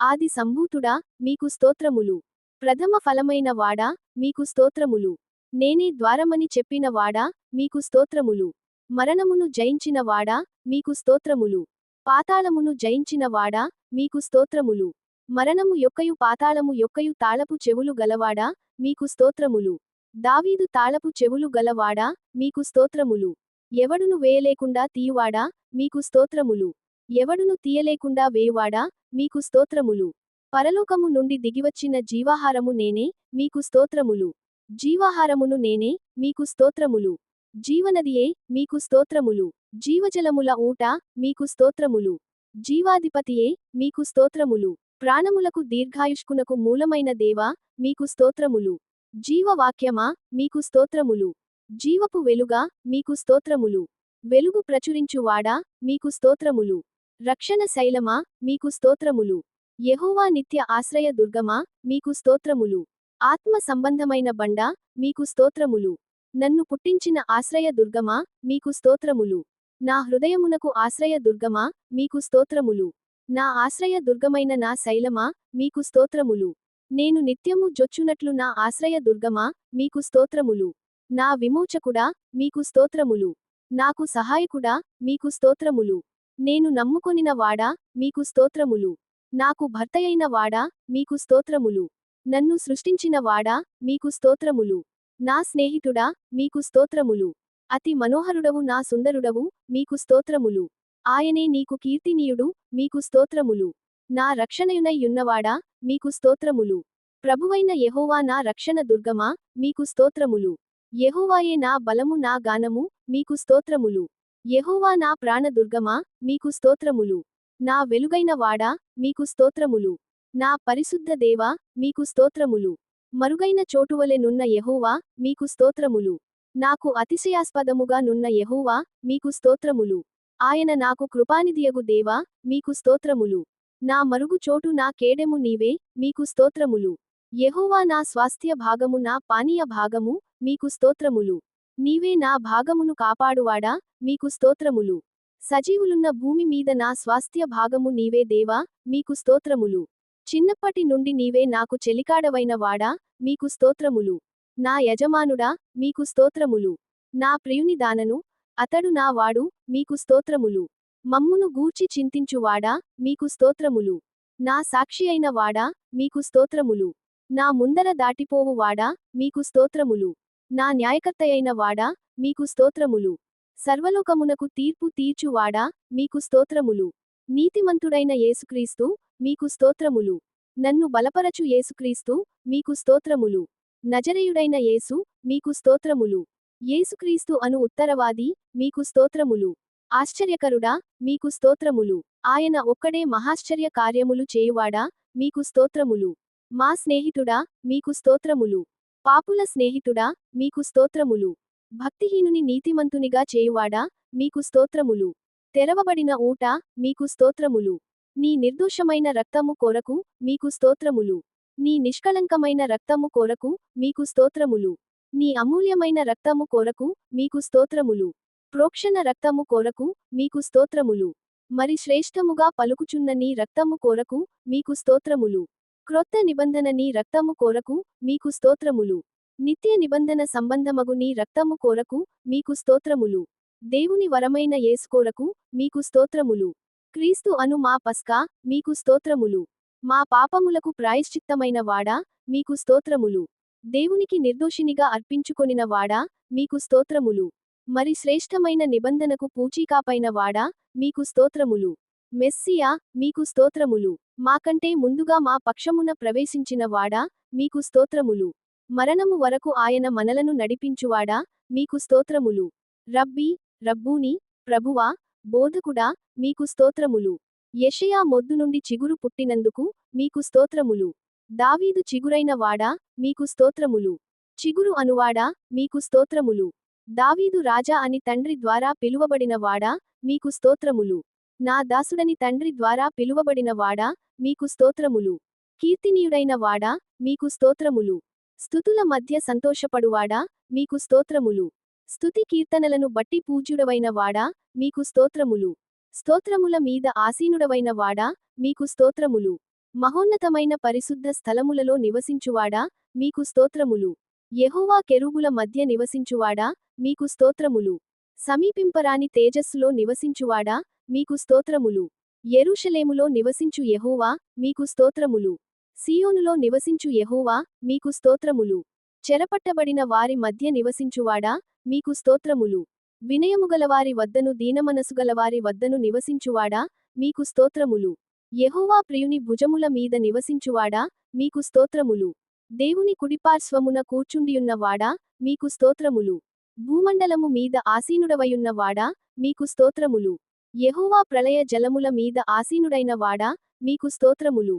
Speaker 3: ఆది సంభూతుడా, మీకు స్తోత్రములు. ప్రథమ ఫలమైన వాడా, మీకు స్తోత్రములు. నేనే ద్వారమని చెప్పిన వాడా, మీకు స్తోత్రములు. మరణమును జయించిన వాడా, మీకు స్తోత్రములు. పాతాళమును జయించిన వాడా, మీకు స్తోత్రములు. మరణము యొక్కయు పాతాళము యొక్కయు తాళపు చెవులు గలవాడా, మీకు స్తోత్రములు. దావీదు తాళపు చెవులు గలవాడా, మీకు స్తోత్రములు. ఎవడును వేయలేకుండా తీయువాడా, మీకు స్తోత్రములు. ఎవడును తీయలేకుండా వేయువాడా, మీకు స్తోత్రములు. పరలోకము నుండి దిగివచ్చిన జీవాహారము నేనే, మీకు స్తోత్రములు. జీవాహారమును నేనే, మీకు స్తోత్రములు. జీవనదియే, మీకు స్తోత్రములు. జీవజలముల ఊట, మీకు స్తోత్రములు. జీవాధిపతియే, మీకు స్తోత్రములు. ప్రాణములకు దీర్ఘాయుష్కునకు మూలమైన దేవా, మీకు స్తోత్రములు. జీవవాక్యమా, మీకు స్తోత్రములు. జీవపు వెలుగా, మీకు స్తోత్రములు. వెలుగు ప్రచురించువాడా, మీకు స్తోత్రములు. రక్షణ శైలమా, మీకు స్తోత్రములు. యెహోవా నిత్య ఆశ్రయ దుర్గమా, మీకు స్తోత్రములు. ఆత్మ సంబంధమైన బండ, మీకు స్తోత్రములు. నన్ను పుట్టించిన ఆశ్రయ దుర్గమా, మీకు స్తోత్రములు. నా హృదయమునకు ఆశ్రయ దుర్గమా, మీకు స్తోత్రములు. నా ఆశ్రయ దుర్గమైన నా శైలమా, మీకు స్తోత్రములు. నేను నిత్యము జొచ్చునట్లు నా ఆశ్రయ దుర్గమా, మీకు స్తోత్రములు. నా విమోచకుడా, మీకు స్తోత్రములు. నాకు సహాయకుడా, మీకు స్తోత్రములు. నేను నమ్ముకొనిన వాడా, మీకు స్తోత్రములు. నాకు భర్తయైన వాడా, మీకు స్తోత్రములు. నన్ను సృష్టించిన వాడా, మీకు స్తోత్రములు. నా స్నేహితుడా, మీకు స్తోత్రములు. అతి మనోహరుడవు నా సుందరుడవు, మీకు స్తోత్రములు. ఆయనే నీకు కీర్తినీయుడు, మీకు స్తోత్రములు. నా రక్షణయునై యున్నవాడా, మీకు స్తోత్రములు. ప్రభువైన యెహోవా నా రక్షణ దుర్గమా, మీకు స్తోత్రములు. యెహోవాయే నా బలము నా గానము, మీకు స్తోత్రములు. యెహోవా నా ప్రాణదుర్గమా, మీకు స్తోత్రములు. నా వెలుగైన వాడా, మీకు స్తోత్రములు. నా పరిశుద్ధ దేవా, మీకు స్తోత్రములు. మరుగైన చోటువలె నున్న యెహోవా, మీకు స్తోత్రములు. నాకు అతిశయాస్పదముగా నున్న యెహోవా, మీకు స్తోత్రములు. ఆయన నాకు కృపానిధియగు దేవా, మీకు స్తోత్రములు. నా మరుగు చోటు నా కేడెము నీవే, మీకు స్తోత్రములు. యెహోవా నా స్వాస్థ్య భాగము నా పానీయ భాగము, మీకు స్తోత్రములు. నీవే నా భాగమును కాపాడువాడా, మీకు స్తోత్రములు. సజీవులున్న భూమి మీద నా స్వాస్థ్య భాగము నీవే దేవా, మీకు స్తోత్రములు. చిన్నప్పటి నుండి నీవే నాకు చెలికాడవైన వాడా, మీకు స్తోత్రములు. నా యజమానుడా, మీకు స్తోత్రములు. నా ప్రియుని దానను, అతడు నా వాడు, మీకు స్తోత్రములు. మమ్మును గూర్చి చింతించువాడా, మీకు స్తోత్రములు. నా సాక్షి అయిన వాడా, మీకు స్తోత్రములు. నా ముందర దాటిపోవు వాడా, మీకు స్తోత్రములు. నా న్యాయకర్తయైన వాడా, మీకు స్తోత్రములు. సర్వలోకమునకు తీర్పు తీర్చువాడా, మీకు స్తోత్రములు. నీతిమంతుడైన యేసుక్రీస్తు, మీకు స్తోత్రములు. నన్ను బలపరచు యేసుక్రీస్తు, మీకు స్తోత్రములు. నజరేయుడైన యేసు, మీకు స్తోత్రములు. యేసుక్రీస్తు అను ఉత్తరవాది, మీకు స్తోత్రములు. ఆశ్చర్యకరుడా, మీకు స్తోత్రములు. ఆయన ఒక్కడే మహాశ్చర్య కార్యములు చేయువాడా, మీకు స్తోత్రములు. మా స్నేహితుడా, మీకు స్తోత్రములు. పాపుల స్నేహితుడా, మీకు స్తోత్రములు. భక్తిహీనుని నీతిమంతునిగా చేయువాడా, మీకు స్తోత్రములు. తెరవబడిన ఊట, మీకు స్తోత్రములు. నీ నిర్దోషమైన రక్తము కొరకు, మీకు స్తోత్రములు. నీ నిష్కళంకమైన రక్తము కొరకు, మీకు స్తోత్రములు. నీ అమూల్యమైన రక్తము కొరకు, మీకు స్తోత్రములు. ప్రోక్షణ రక్తము కొరకు, మీకు స్తోత్రములు. మరి శ్రేష్టముగా పలుకుచున్న నీ రక్తము కొరకు, మీకు స్తోత్రములు. క్రొత్త నిబంధన నీ రక్తము కొరకు, మీకు స్తోత్రములు. నిత్య నిబంధన సంబంధమగు నీ రక్తము కొరకు, మీకు స్తోత్రములు. దేవుని వరమైన యేసు కొరకు, మీకు స్తోత్రములు. క్రీస్తు అను మా పస్కా, మీకు స్తోత్రములు. మా పాపములకు ప్రాయశ్చిత్తమైన వాడా, మీకు స్తోత్రములు. దేవునికి నిర్దోషినిగా అర్పించుకొనిన వాడా, మీకు స్తోత్రములు. మరి శ్రేష్టమైన నిబంధనకు పూచీకాపైన వాడా, మీకు స్తోత్రములు. మెస్సియా, మీకు స్తోత్రములు. మాకంటే ముందుగా మా పక్షమున ప్రవేశించిన వాడా, మీకు స్తోత్రములు. మరణము వరకు ఆయన మనలను నడిపించువాడా, మీకు స్తోత్రములు. రబ్బీ, రబ్బూని, ప్రభువా, బోధకుడా, మీకు స్తోత్రములు. యెషయా మొద్దు నుండి చిగురు పుట్టినందుకు, మీకు స్తోత్రములు. దావీదు చిగురైన వాడా, మీకు స్తోత్రములు. చిగురు అనువాడా, మీకు స్తోత్రములు. దావీదు రాజా అని తండ్రి ద్వారా పిలువబడిన వాడా, మీకు స్తోత్రములు. నా దాసుడని తండ్రి ద్వారా పిలువబడిన వాడా, మీకు స్తోత్రములు. కీర్తినీయుడైన వాడా, మీకు స్తోత్రములు. స్తుతుల మధ్య సంతోషపడువాడా, మీకు స్తోత్రములు. స్తుతి కీర్తనలను బట్టి పూజ్యుడవైన వాడా, మీకు స్తోత్రములు. స్తోత్రముల మీద ఆసీనుడవైన వాడా, మీకు స్తోత్రములు. మహోన్నతమైన పరిశుద్ధ స్థలములలో నివసించువాడా, మీకు స్తోత్రములు. యెహోవా కెరూబుల మధ్య నివసించువాడా, మీకు స్తోత్రములు. సమీపింపరాని తేజస్సులో నివసించువాడా, మీకు స్తోత్రములు. యెరూషలేములో నివసించు యెహోవా, మీకు స్తోత్రములు. సీయోనులో నివసించు యెహోవా, మీకు స్తోత్రములు. చెరపట్టబడిన వారి మధ్య నివసించువాడా, మీకు స్తోత్రములు. వినయముగలవారి వద్దను దీనమనసుగలవారి వద్దను నివసించువాడా, మీకు స్తోత్రములు. యెహోవా ప్రియుని భుజముల మీద నివసించువాడా, మీకు స్తోత్రములు. దేవుని కుడిపార్శ్వమున కూర్చుండియున్నవాడా, మీకు స్తోత్రములు. భూమండలము మీద ఆసీనుడవయున్నవాడా, మీకు స్తోత్రములు. యెహోవా ప్రళయ జలముల మీద ఆసీనుడైన వాడా, మీకు స్తోత్రములు.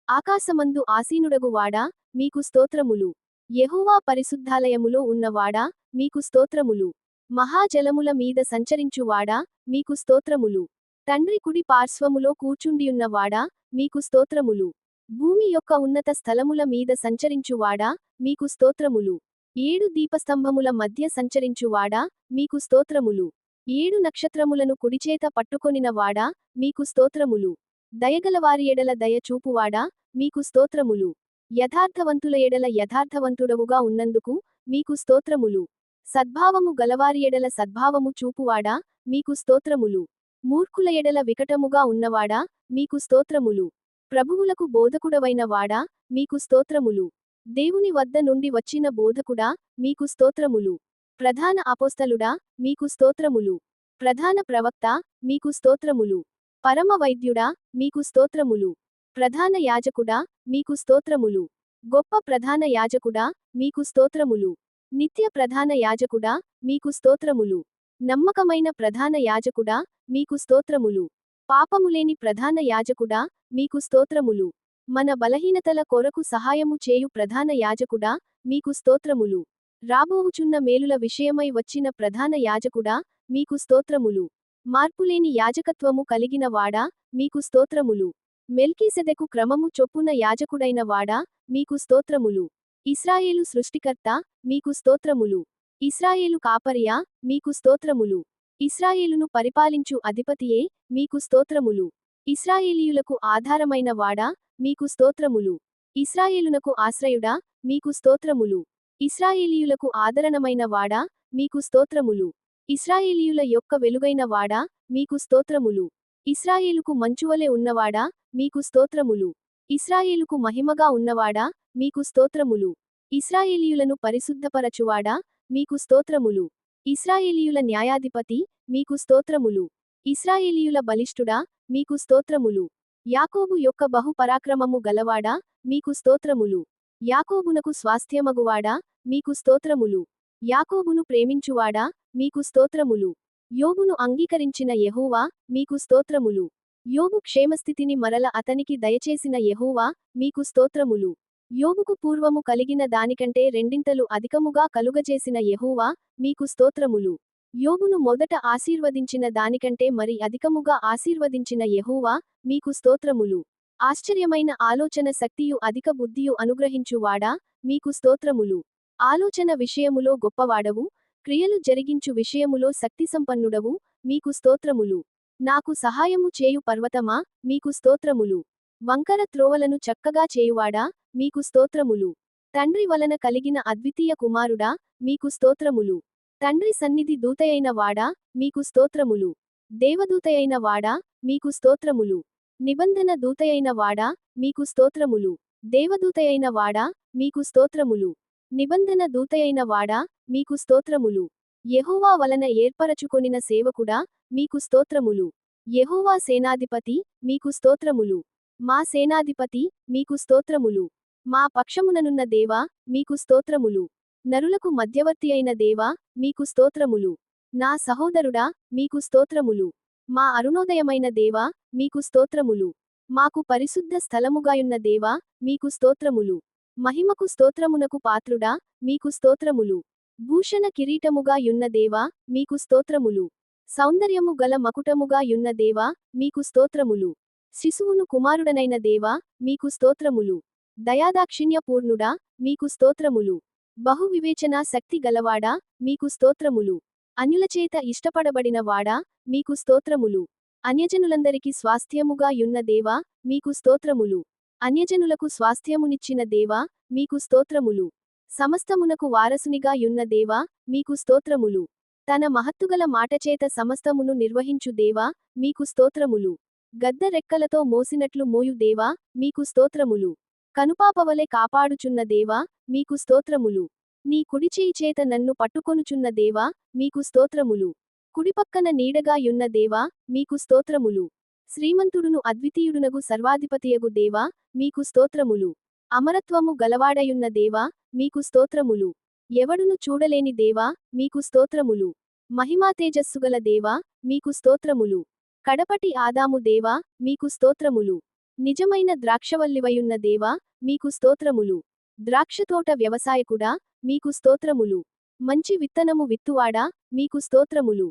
Speaker 3: ఆకాశమందు ఆసీనుడగు వాడా, మీకు స్తోత్రములు. యెహోవా పరిశుద్ధాలయములో ఉన్నవాడా, మీకు స్తోత్రములు. మహాజలముల మీద సంచరించువాడా, మీకు స్తోత్రములు. తండ్రి కుడి పార్శ్వములో కూర్చుండియున్నవాడా, మీకు స్తోత్రములు. భూమి యొక్క ఉన్నత స్థలముల మీద సంచరించువాడా, మీకు స్తోత్రములు. 7 దీపస్తంభముల మధ్య సంచరించువాడా, మీకు స్తోత్రములు. 7 నక్షత్రములను కుడిచేత పట్టుకొనిన వాడా, మీకు స్తోత్రములు. దయగలవారి ఎడల దయ చూపువాడా, మీకు స్తోత్రములు. యథార్థవంతుల ఎడల యథార్థవంతుడవుగా ఉన్నందుకు, మీకు స్తోత్రములు. సద్భావము గలవారి ఎడల సద్భావము చూపువాడా, మీకు స్తోత్రములు. మూర్ఖుల ఎడల వికటముగా ఉన్నవాడా, మీకు స్తోత్రములు. ప్రభువులకు బోధకుడవైన వాడా, మీకు స్తోత్రములు. దేవుని వద్ద నుండి వచ్చిన బోధకుడా, మీకు స్తోత్రములు. ప్రధాన అపోస్తలుడా, మీకు స్తోత్రములు. ప్రధాన ప్రవక్త, మీకు స్తోత్రములు. పరమ వైద్యుడా, మీకు స్తోత్రములు. ప్రధాన యాజకుడా, మీకు స్తోత్రములు. గొప్ప ప్రధాన యాజకుడా, మీకు స్తోత్రములు. నిత్య ప్రధాన యాజకుడా, మీకు స్తోత్రములు. నమ్మకమైన ప్రధాన యాజకుడా, మీకు స్తోత్రములు. పాపములేని ప్రధాన యాజకుడా, మీకు స్తోత్రములు. మన బలహీనతల కొరకు సహాయము చేయు ప్రధాన యాజకుడా, మీకు స్తోత్రములు. రాబోవుచున్న మేలుల విషయమై వచ్చిన ప్రధాన యాజకుడా, మీకు స్తోత్రములు. మార్పులేని యాజకత్వము కలిగిన వాడా, మీకు స్తోత్రములు. మెల్కీసెదెకు క్రమము చొప్పున యాజకుడైన వాడా, మీకు స్తోత్రములు. ఇశ్రాయేలు సృష్టికర్త, మీకు స్తోత్రములు. ఇశ్రాయేలు కాపరియా, మీకు స్తోత్రములు. ఇశ్రాయేలును పరిపాలించు అధిపతియే, మీకు స్తోత్రములు. ఇశ్రాయేలీయులకు ఆధారమైన వాడా, మీకు స్తోత్రములు. ఇశ్రాయేలునకు ఆశ్రయుడా, మీకు స్తోత్రములు. ఇశ్రాయేలీయులకు ఆదరణమైన వాడా, మీకు స్తోత్రములు. ఇశ్రాయేలీయుల యొక్క వెలుగైన వాడా, మీకు స్తోత్రములు. ఇశ్రాయేలుకు మంచువలె ఉన్నవాడా, మీకు స్తోత్రములు. ఇశ్రాయేలుకు మహిమగా ఉన్నవాడా, మీకు స్తోత్రములు. ఇశ్రాయేలీయులను పరిశుద్ధపరచువాడా, మీకు స్తోత్రములు. ఇశ్రాయేలీయుల న్యాయాధిపతి, మీకు స్తోత్రములు. ఇశ్రాయేలీయుల బలిష్ఠుడా, మీకు స్తోత్రములు. యాకోబు యొక్క బహు పరాక్రమము గలవాడా, మీకు స్తోత్రములు. యాకోబునకు స్వాస్థ్యమగువాడా, మీకు స్తోత్రములు. యాకోబును ప్రేమించువాడా, మీకు స్తోత్రములు. యోబును అంగీకరించిన యెహోవా, మీకు స్తోత్రములు. యోబు క్షేమస్థితిని మరల అతనికి దయచేసిన యెహోవా, మీకు స్తోత్రములు. యోబుకు పూర్వము కలిగిన దానికంటే రెండింతలు అధికముగా కలుగజేసిన యెహోవా, మీకు స్తోత్రములు. యోబును మొదట ఆశీర్వదించిన దానికంటే మరి అధికముగా ఆశీర్వదించిన యెహోవా, మీకు స్తోత్రములు. ఆశ్చర్యమైన ఆలోచన శక్తియు అధిక బుద్ధియు అనుగ్రహించువాడా, మీకు స్తోత్రములు. ఆలోచన విషయములో గొప్పవాడవు, క్రియలు జరిగించు విషయములో శక్తిసంపన్నుడవు, మీకు స్తోత్రములు. నాకు సహాయము చేయు పర్వతమా, మీకు స్తోత్రములు. వంకర త్రోవలను చక్కగా చేయువాడా, మీకు స్తోత్రములు. తండ్రి వలన కలిగిన అద్వితీయ కుమారుడా, మీకు స్తోత్రములు. తండ్రి సన్నిధి దూతయైన వాడా, మీకు స్తోత్రములు. దేవదూతయైన వాడా, మీకు స్తోత్రములు. నిబంధన దూతయైన వాడా, మీకు స్తోత్రములు. దేవదూతయైన వాడా, మీకు స్తోత్రములు. నిబంధన దూతయైన వాడా, మీకు స్తోత్రములు. యెహోవా వలన ఏర్పరచుకొనిన సేవకుడా, మీకు స్తోత్రములు. యెహోవా సేనాధిపతి, మీకు స్తోత్రములు. మా సేనాధిపతి, మీకు స్తోత్రములు. మా పక్షముననున్న దేవా, మీకు స్తోత్రములు. నరులకు మధ్యవర్తి అయిన దేవా, మీకు స్తోత్రములు. నా సహోదరుడా, మీకు స్తోత్రములు. మా అరుణోదయమైన దేవా, మీకు స్తోత్రములు. మాకు పరిశుద్ధ స్థలముగాయున్న దేవా, మీకు స్తోత్రములు. మహిమకు స్తోత్రమునకు పాత్రుడా, మీకు స్తోత్రములు. భూషణ కిరీటముగా యున్న దేవా, మీకు స్తోత్రములు. సౌందర్యము గల మకుటముగా యున్న దేవా, మీకు స్తోత్రములు. శిశువును కుమారుడనైన దేవా, మీకు స్తోత్రములు. దయాదాక్షిణ్య పూర్ణుడా, మీకు స్తోత్రములు. బహు వివేచనా శక్తి గలవాడా, మీకు స్తోత్రములు. అన్యులచేత ఇష్టపడబడిన వాడా, మీకు స్తోత్రములు. అన్యజనులందరికి స్వాస్థ్యముగా యున్న దేవా, మీకు స్తోత్రములు. అన్యజనులకు స్వాస్థ్యమునిచ్చిన దేవా, మీకు స్తోత్రములు. సమస్తమునకు వారసునిగా యున్న దేవా, మీకు స్తోత్రములు. తన మహత్తుగల మాటచేత సమస్తమును నిర్వహించు దేవా, మీకు స్తోత్రములు. గద్ద రెక్కలతో మోసినట్లు మోయు దేవా, మీకు స్తోత్రములు. కనుపాపవలె కాపాడుచున్న దేవా, మీకు స్తోత్రములు. నీ కుడిచేయి చేత నన్ను పట్టుకొనుచున్న దేవా, మీకు స్తోత్రములు. కుడిపక్కన నీడగా యున్న దేవా, మీకు స్తోత్రములు. శ్రీమంతుడును అద్వితీయుడునగు సర్వాధిపతియగు దేవా, మీకు స్తోత్రములు. అమరత్వము గలవాడయున్న దేవా, మీకు స్తోత్రములు. ఎవడును చూడలేని దేవా, మీకు స్తోత్రములు. మహిమా తేజస్సుగల దేవా, మీకు స్తోత్రములు. కడపటి ఆదాము దేవా, మీకు స్తోత్రములు. నిజమైన ద్రాక్షవల్లివయున్న దేవా, మీకు స్తోత్రములు. ద్రాక్షతోట వ్యవసాయకుడా, మీకు స్తోత్రములు. మంచి విత్తనము విత్తువాడా, మీకు స్తోత్రములు.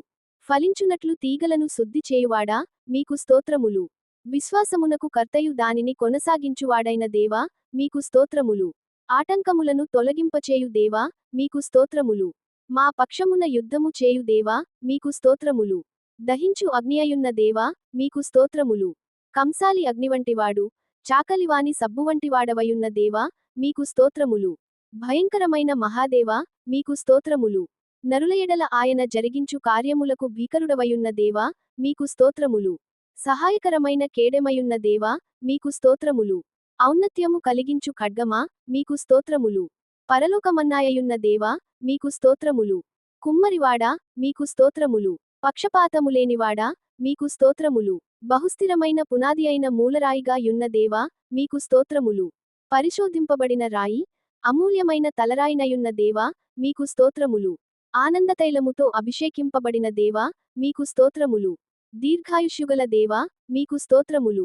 Speaker 3: ఫలించునట్లు తీగలను శుద్ధి చేయువాడా, మీకు స్తోత్రములు. విశ్వాసమునకు కర్తయు దానిని కొనసాగించువాడైన దేవా, మీకు స్తోత్రములు. ఆటంకములను తొలగింపచేయు దేవా, మీకు స్తోత్రములు. మా పక్షమున యుద్ధము చేయు దేవా, మీకు స్తోత్రములు. దహించు అగ్నియయున్న దేవా, మీకు స్తోత్రములు. కంసాలి అగ్నివంటివాడు, చాకలివాని సబ్బువంటివాడవయున్న దేవా, మీకు స్తోత్రములు. భయంకరమైన మహాదేవా, మీకు స్తోత్రములు. నరుల ఎడల ఆయన జరిగించు కార్యములకు భీకరుడవయున్న దేవా, మీకు స్తోత్రములు. సహాయకరమైన కేడెమయున్న దేవా, మీకు స్తోత్రములు. ఔన్నత్యము కలిగించు ఖడ్గమా, మీకు స్తోత్రములు. పరలోకమన్నాయయున్న దేవా, మీకు స్తోత్రములు. కుమ్మరివాడా, మీకు స్తోత్రములు. పక్షపాతములేనివాడా, మీకు స్తోత్రములు. బహుస్థిరమైన పునాది అయిన మూలరాయిగా యున్న దేవా, మీకు స్తోత్రములు. పరిశోధింపబడిన రాయి, అమూల్యమైన తలరాయినయున్న దేవా, మీకు స్తోత్రములు. ఆనందతైలముతో అభిషేకింపబడిన దేవా, మీకు స్తోత్రములు. దీర్ఘాయుష్యుగల దేవా, మీకు స్తోత్రములు.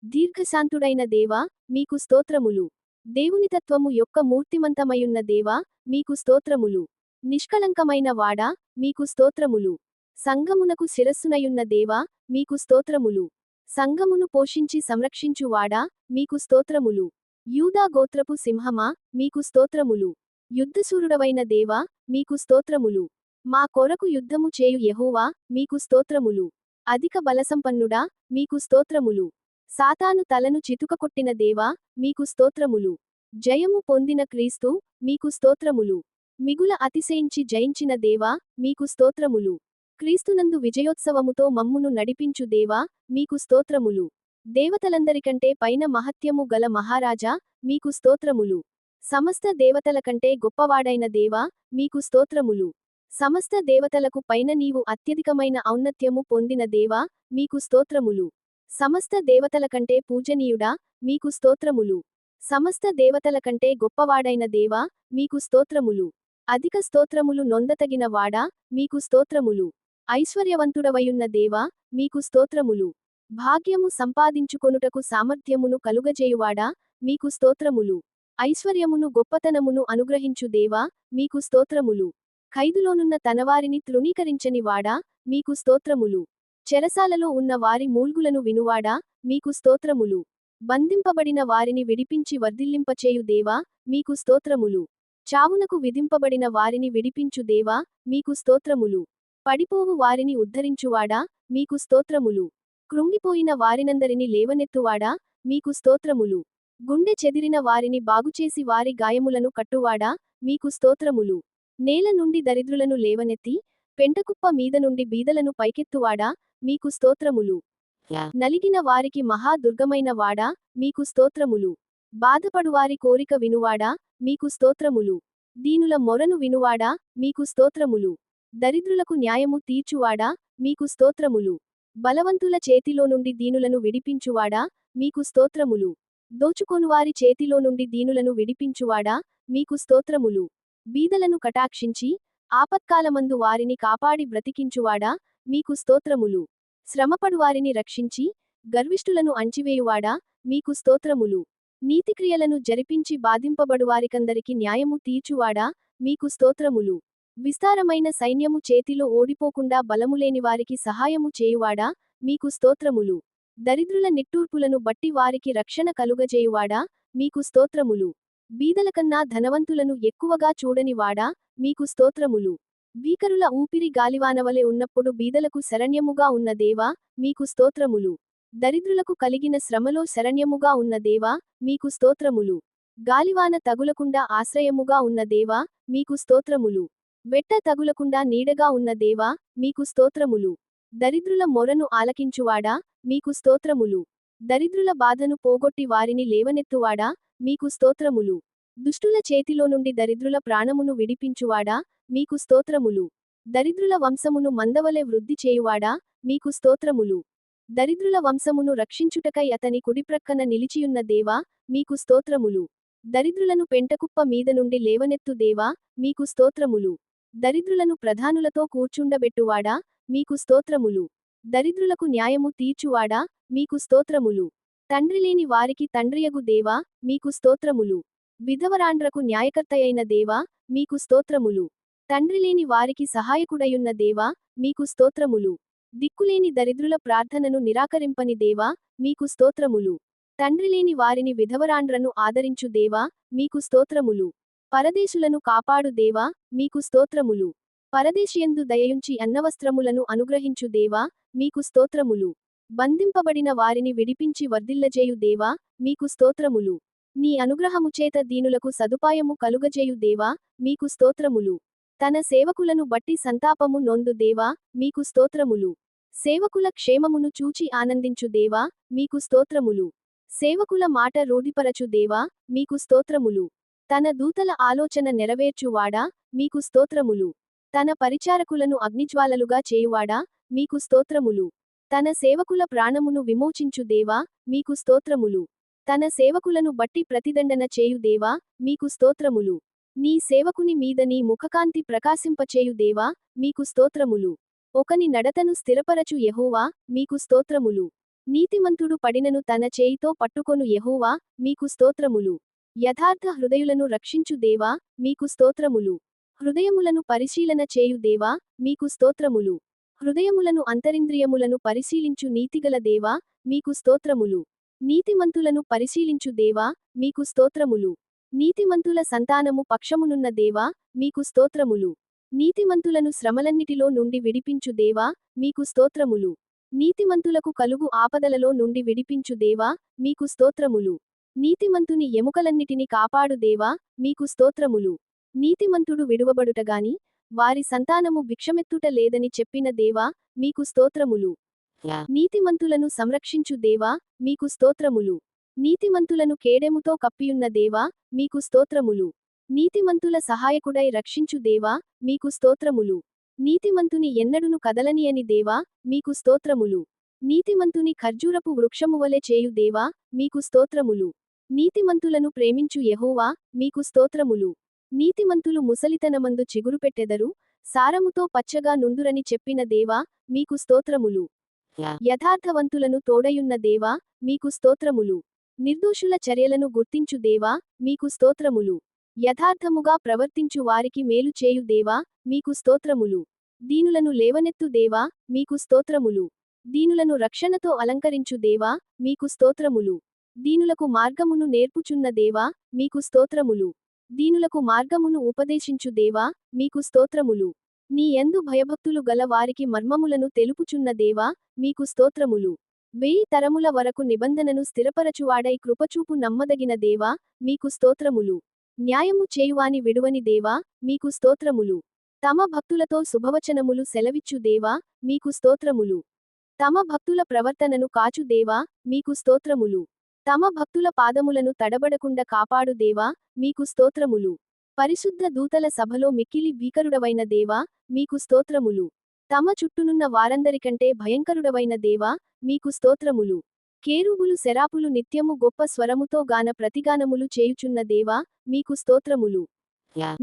Speaker 3: దీర్ఘశాంతుడైన దేవా, మీకు స్తోత్రములు. దేవునితత్వము యొక్క మూర్తిమంతమయున్న దేవా, మీకు స్తోత్రములు. నిష్కళంకమైన వాడా, మీకు స్తోత్రములు. సంగమునకు శిరస్సునయున్న దేవా, మీకు స్తోత్రములు. సంగమును పోషించి సంరక్షించువాడా, మీకు స్తోత్రములు. యూదా గోత్రపు సింహమా, మీకు స్తోత్రములు. యుద్ధశూరుడవైన దేవా, మీకు స్తోత్రములు. మా కొరకు యుద్ధము చేయు యెహోవా, మీకు స్తోత్రములు. అధిక బలసంపన్నుడా, మీకు స్తోత్రములు. సాతాను తలను చితుకకొట్టిన దేవా, మీకు స్తోత్రములు. జయము పొందిన క్రీస్తు, మీకు స్తోత్రములు. మిగుల అతిశయించి జయించిన దేవా, మీకు స్తోత్రములు. క్రీస్తునందు విజయోత్సవముతో మమ్మును నడిపించు దేవా, మీకు స్తోత్రములు. దేవతలందరికంటే పైన మహత్యము గల మహారాజా, మీకు స్తోత్రములు. సమస్త దేవతల కంటే గొప్పవాడైన దేవా, మీకు స్తోత్రములు. సమస్త దేవతలకు పైన నీవు అత్యధికమైన ఔన్నత్యము పొందిన దేవా, మీకు స్తోత్రములు. సమస్త దేవతల కంటే పూజనీయుడా, మీకు స్తోత్రములు. సమస్త దేవతల కంటే గొప్పవాడైన దేవా, మీకు స్తోత్రములు. అధిక స్తోత్రములు నొందతగిన వాడా, మీకు స్తోత్రములు. ఐశ్వర్యవంతుడవయున్న దేవా, మీకు స్తోత్రములు. భాగ్యము సంపాదించుకొనుటకు సామర్థ్యమును కలుగజేయువాడా, మీకు స్తోత్రములు. ఐశ్వర్యమును గొప్పతనమును అనుగ్రహించు దేవా, మీకు స్తోత్రములు. ఖైదులోనున్న తనవారిని తృణీకరించని వాడా, మీకు స్తోత్రములు. చెరసాలలో ఉన్న వారి మూల్గులను వినువాడా, మీకు స్తోత్రములు. బంధింపబడిన వారిని విడిపించి వర్ధిల్లింపచేయు దేవా, మీకు స్తోత్రములు. చావునకు విధింపబడిన వారిని విడిపించు దేవా, మీకు స్తోత్రములు. పడిపోవు వారిని ఉద్ధరించువాడా, మీకు స్తోత్రములు. కృంగిపోయిన వారినందరిని లేవనెత్తువాడా, మీకు స్తోత్రములు. గుండె చెదిరిన వారిని బాగుచేసి వారి గాయములను కట్టువాడా, మీకు స్తోత్రములు. నేల నుండి దరిద్రులను లేవనెత్తి, పెంటకుప్ప మీద నుండి బీదలను పైకెత్తువాడా, మీకు స్తోత్రములు. నలిగిన వారికి మహా దుర్గమైన వాడా, మీకు స్తోత్రములు. బాధపడువారి కోరిక వినువాడా, మీకు స్తోత్రములు. దీనుల మొరను వినువాడా, మీకు స్తోత్రములు. దరిద్రులకు న్యాయము తీర్చువాడా, మీకు స్తోత్రములు. బలవంతుల చేతిలో నుండి దీనులను విడిపించువాడా, మీకు స్తోత్రములు. దోచుకొనువారి చేతిలో నుండి దీనులను విడిపించువాడా, మీకు స్తోత్రములు. బీదలను కటాక్షించి, ఆపత్కాలమందు వారిని కాపాడి బ్రతికించువాడా, మీకు స్తోత్రములు. శ్రమపడువారిని రక్షించి, గర్విష్ఠులను అణచివేయువాడా, మీకు స్తోత్రములు. నీతిక్రియలను జరిపించి బాధింపబడువారికందరికి న్యాయము తీర్చువాడా, మీకు స్తోత్రములు. విస్తారమైన సైన్యము చేతిలో ఓడిపోకుండా బలములేని వారికి సహాయము చేయువాడా, మీకు స్తోత్రములు. దరిద్రుల నిట్టూర్పులను బట్టి వారికి రక్షణ కలుగజేయువాడా, మీకు స్తోత్రములు. బీదలకన్నా ధనవంతులను ఎక్కువగా చూడనివాడా, మీకు స్తోత్రములు. భీకరుల ఊపిరి గాలివానవలె ఉన్నప్పుడు బీదలకు శరణ్యముగా ఉన్న దేవా, మీకు స్తోత్రములు. దరిద్రులకు కలిగిన శ్రమలో శరణ్యముగా ఉన్న దేవా, మీకు స్తోత్రములు. గాలివాన తగులకుండా ఆశ్రయముగా ఉన్న దేవా, మీకు స్తోత్రములు. వెట్ట తగులకుండా నీడగా ఉన్న దేవా, మీకు స్తోత్రములు. దరిద్రుల మొరను ఆలకించువాడా, మీకు స్తోత్రములు. దరిద్రుల బాధను పోగొట్టి వారిని లేవనెత్తువాడా, మీకు స్తోత్రములు. దుష్టుల చేతిలో నుండి దరిద్రుల ప్రాణమును విడిపించువాడా, మీకు స్తోత్రములు. దరిద్రుల వంశమును మందవలె వృద్ధి చేయువాడా, మీకు స్తోత్రములు. దరిద్రుల వంశమును రక్షించుటకై అతని కుడిప్రక్కన నిలిచియున్న దేవా, మీకు స్తోత్రములు. దరిద్రులను పెంటకుప్ప మీద నుండి లేవనెత్తు దేవా, మీకు స్తోత్రములు. దరిద్రులను ప్రధానులతో కూర్చుండబెట్టువాడా, మీకు స్తోత్రములు. దరిద్రులకు న్యాయము తీర్చువాడా, మీకు స్తోత్రములు. తండ్రిలేని వారికి తండ్రియగు దేవా, మీకు స్తోత్రములు. విధవరాండ్రకు న్యాయకర్తయైన దేవా, మీకు స్తోత్రములు. తండ్రిలేని వారికి సహాయకుడయున్న దేవా, మీకు స్తోత్రములు. దిక్కులేని దరిద్రుల ప్రార్థనను నిరాకరింపని దేవా, మీకు స్తోత్రములు. తండ్రిలేని వారిని విధవరాండ్రను ఆదరించు దేవా, మీకు స్తోత్రములు. పరదేశులను కాపాడు దేవా, మీకు స్తోత్రములు. పరదేశియందు దయయుంచి అన్నవస్త్రములను అనుగ్రహించు దేవా, మీకు స్తోత్రములు. బంధింపబడిన వారిని విడిపించి వర్ధిల్లజేయు దేవా, మీకు స్తోత్రములు. నీ అనుగ్రహముచేత దీనులకు సదుపాయము కలుగజేయు దేవా, మీకు స్తోత్రములు. తన సేవకులను బట్టి సంతాపము నొందు దేవా, మీకు స్తోత్రములు. సేవకుల క్షేమమును చూచి ఆనందించు దేవా, మీకు స్తోత్రములు. సేవకుల మాట రూఢిపరచు దేవా, మీకు స్తోత్రములు. తన దూతల ఆలోచన నెరవేర్చువాడా, మీకు స్తోత్రములు. తన పరిచారకులను అగ్నిజ్వాలలుగా చేయువాడా, మీకు స్తోత్రములు. తన సేవకుల ప్రాణమును విమోచించు దేవా, మీకు స్తోత్రములు. తన సేవకులను బట్టి ప్రతిదండన చేయు దేవా, మీకు స్తోత్రములు. నీ సేవకుని మీద నీ ముఖకాంతి ప్రకాశింపచేయు దేవా, మీకు స్తోత్రములు. ఒకని నడతను స్థిరపరచు యెహోవా, మీకు స్తోత్రములు. నీతిమంతుడు పడినను తన చేయితో పట్టుకొను యెహోవా, మీకు స్తోత్రములు. యథార్థ హృదయులను రక్షించు దేవా, మీకు స్తోత్రములు. హృదయములను పరిశీలన చేయు దేవా, మీకు స్తోత్రములు. హృదయములను అంతరింద్రియములను పరిశీలించు నీతిగల దేవా, మీకు స్తోత్రములు. నీతిమంతులను పరిశీలించు దేవా, మీకు స్తోత్రములు. నీతిమంతుల సంతానము పక్షమునున్న దేవా, మీకు స్తోత్రములు. నీతిమంతులను శ్రమలన్నిటిలో నుండి విడిపించు దేవా, మీకు స్తోత్రములు. నీతిమంతులకు కలుగు ఆపదలలో నుండి విడిపించు దేవా, మీకు స్తోత్రములు. నీతిమంతుని ఎముకలన్నిటిని కాపాడు దేవా, మీకు స్తోత్రములు. నీతిమంతుడు విడువబడుటగాని వారి సంతానము భిక్షమెత్తుట లేదని చెప్పిన దేవా, మీకు స్తోత్రములు. నీతిమంతులను సంరక్షించు దేవా, మీకు స్తోత్రములు. నీతిమంతులను కేడెముతో కప్పియున్న దేవా, మీకు స్తోత్రములు. నీతిమంతుల సహాయకుడై రక్షించు దేవా, మీకు స్తోత్రములు. నీతిమంతుని ఎన్నడును కదలనియని దేవా, మీకు స్తోత్రములు. నీతిమంతుని ఖర్జూరపు వృక్షమువలె చేయు దేవా, మీకు స్తోత్రములు. నీతిమంతులను ప్రేమించు యెహోవా, మీకు స్తోత్రములు. నీతిమంతులు ముసలితనమందు చిగురుపెట్టెదరు, సారముతో పచ్చగా నుందురని చెప్పిన దేవా, మీకు స్తోత్రములు. యథార్థవంతులను తోడయున్న దేవా, మీకు స్తోత్రములు. నిర్దోషుల చర్యలను గుర్తించు దేవా, మీకు స్తోత్రములు. యథార్థముగా ప్రవర్తించు వారికి మేలు చేయు దేవా, మీకు స్తోత్రములు. దీనులను లేవనెత్తు దేవా, మీకు స్తోత్రములు. దీనులను రక్షణతో అలంకరించు దేవా, మీకు స్తోత్రములు. దీనులకు మార్గమును నేర్పుచున్న దేవా, మీకు స్తోత్రములు. దీనులకు మార్గమును ఉపదేశించు దేవా, మీకు స్తోత్రములు. నీ యందు భయభక్తులు గల వారికి మర్మములను తెలుపుచున్న దేవా, మీకు స్తోత్రములు. 1000 తరముల వరకు నిబంధనను స్థిరపరచువాడై కృపచూపు నమ్మదగిన దేవా, మీకు స్తోత్రములు. న్యాయము చేయువాని విడువని దేవా, మీకు స్తోత్రములు. తమ భక్తులతో శుభవచనములు సెలవిచ్చు దేవా, మీకు స్తోత్రములు. తమ భక్తుల ప్రవర్తనను కాచు దేవా, మీకు స్తోత్రములు. తమ భక్తుల పాదములను తడబడకుండా కాపాడు దేవా, మీకు స్తోత్రములు. పరిశుద్ధ దూతల సభలో మిక్కిలి భీకరుడవైన దేవా, మీకు స్తోత్రములు. తమ చుట్టూనున్న వారందరికంటే భయంకరుడవైన దేవా, మీకు స్తోత్రములు. కేరూబులు సెరాపులు నిత్యము గొప్ప స్వరముతో గాన ప్రతిగానములు చేయుచున్న దేవా, మీకు స్తోత్రములు.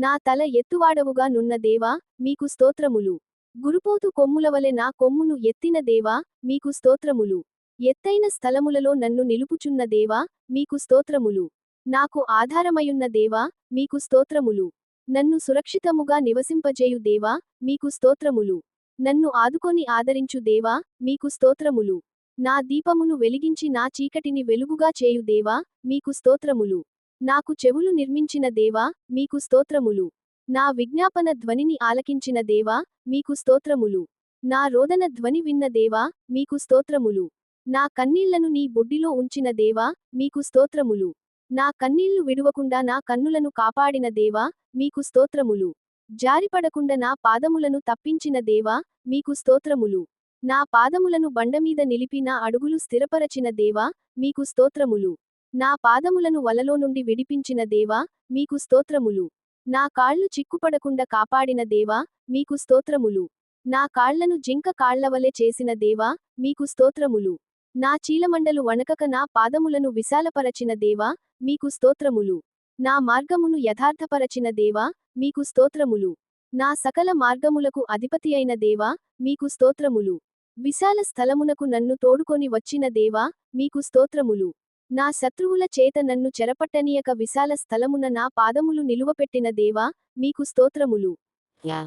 Speaker 3: నా తల ఎత్తువాడవుగా నున్న దేవా, మీకు స్తోత్రములు. గురుపోతు కొమ్ములవలె నా కొమ్మును ఎత్తిన దేవా, మీకు స్తోత్రములు. ఎత్తైన స్థలములలో నన్ను నిలుపుచున్న దేవా, మీకు స్తోత్రములు. నాకు ఆధారమయున్న దేవా, మీకు స్తోత్రములు. నన్ను సురక్షితముగా నివసింపజేయు దేవా, మీకు స్తోత్రములు. నన్ను ఆదుకొని ఆదరించు దేవా, మీకు స్తోత్రములు. నా దీపమును వెలిగించి నా చీకటిని వెలుగుగా చేయు దేవా, మీకు స్తోత్రములు. నాకు చెవులు నిర్మించిన దేవా, మీకు స్తోత్రములు. నా విజ్ఞాపన ధ్వనిని ఆలకించిన దేవా, మీకు స్తోత్రములు. నా రోదన ధ్వని విన్న దేవా, మీకు స్తోత్రములు. నా కన్నీళ్లను నీ బొడ్డిలో ఉంచిన దేవా, మీకు స్తోత్రములు. నా కన్నీళ్లు విడువకుండా నా కన్నులను కాపాడిన దేవా, మీకు స్తోత్రములు. జారిపడకుండా నా పాదములను తప్పించిన దేవా, మీకు స్తోత్రములు. నా పాదములను బండమీద నిలిపి నా అడుగులు స్థిరపరచిన దేవా మీకు స్తోత్రములు. నా పాదములను వలలో నుండి విడిపించిన దేవా మీకు స్తోత్రములు. నా కాళ్ళు చిక్కుపడకుండా కాపాడిన దేవా మీకు స్తోత్రములు. నా కాళ్లను జింక కాళ్లవలె చేసిన దేవా మీకు స్తోత్రములు. నా చీలమండలు వణకక నా పాదములను విశాలపరచిన దేవా మీకు స్తోత్రములు. నా మార్గమును యథార్థపరచిన దేవా మీకు స్తోత్రములు. నా సకల మార్గములకు అధిపతియైన దేవా మీకు స్తోత్రములు. విశాల స్థలమునకు నన్ను తోడుకొని వచ్చిన దేవా మీకు స్తోత్రములు. నా శత్రువుల చేత నన్ను చెరపట్టనీయక విశాల స్థలమున నా పాదములు నిలువపెట్టిన దేవా మీకు స్తోత్రములు.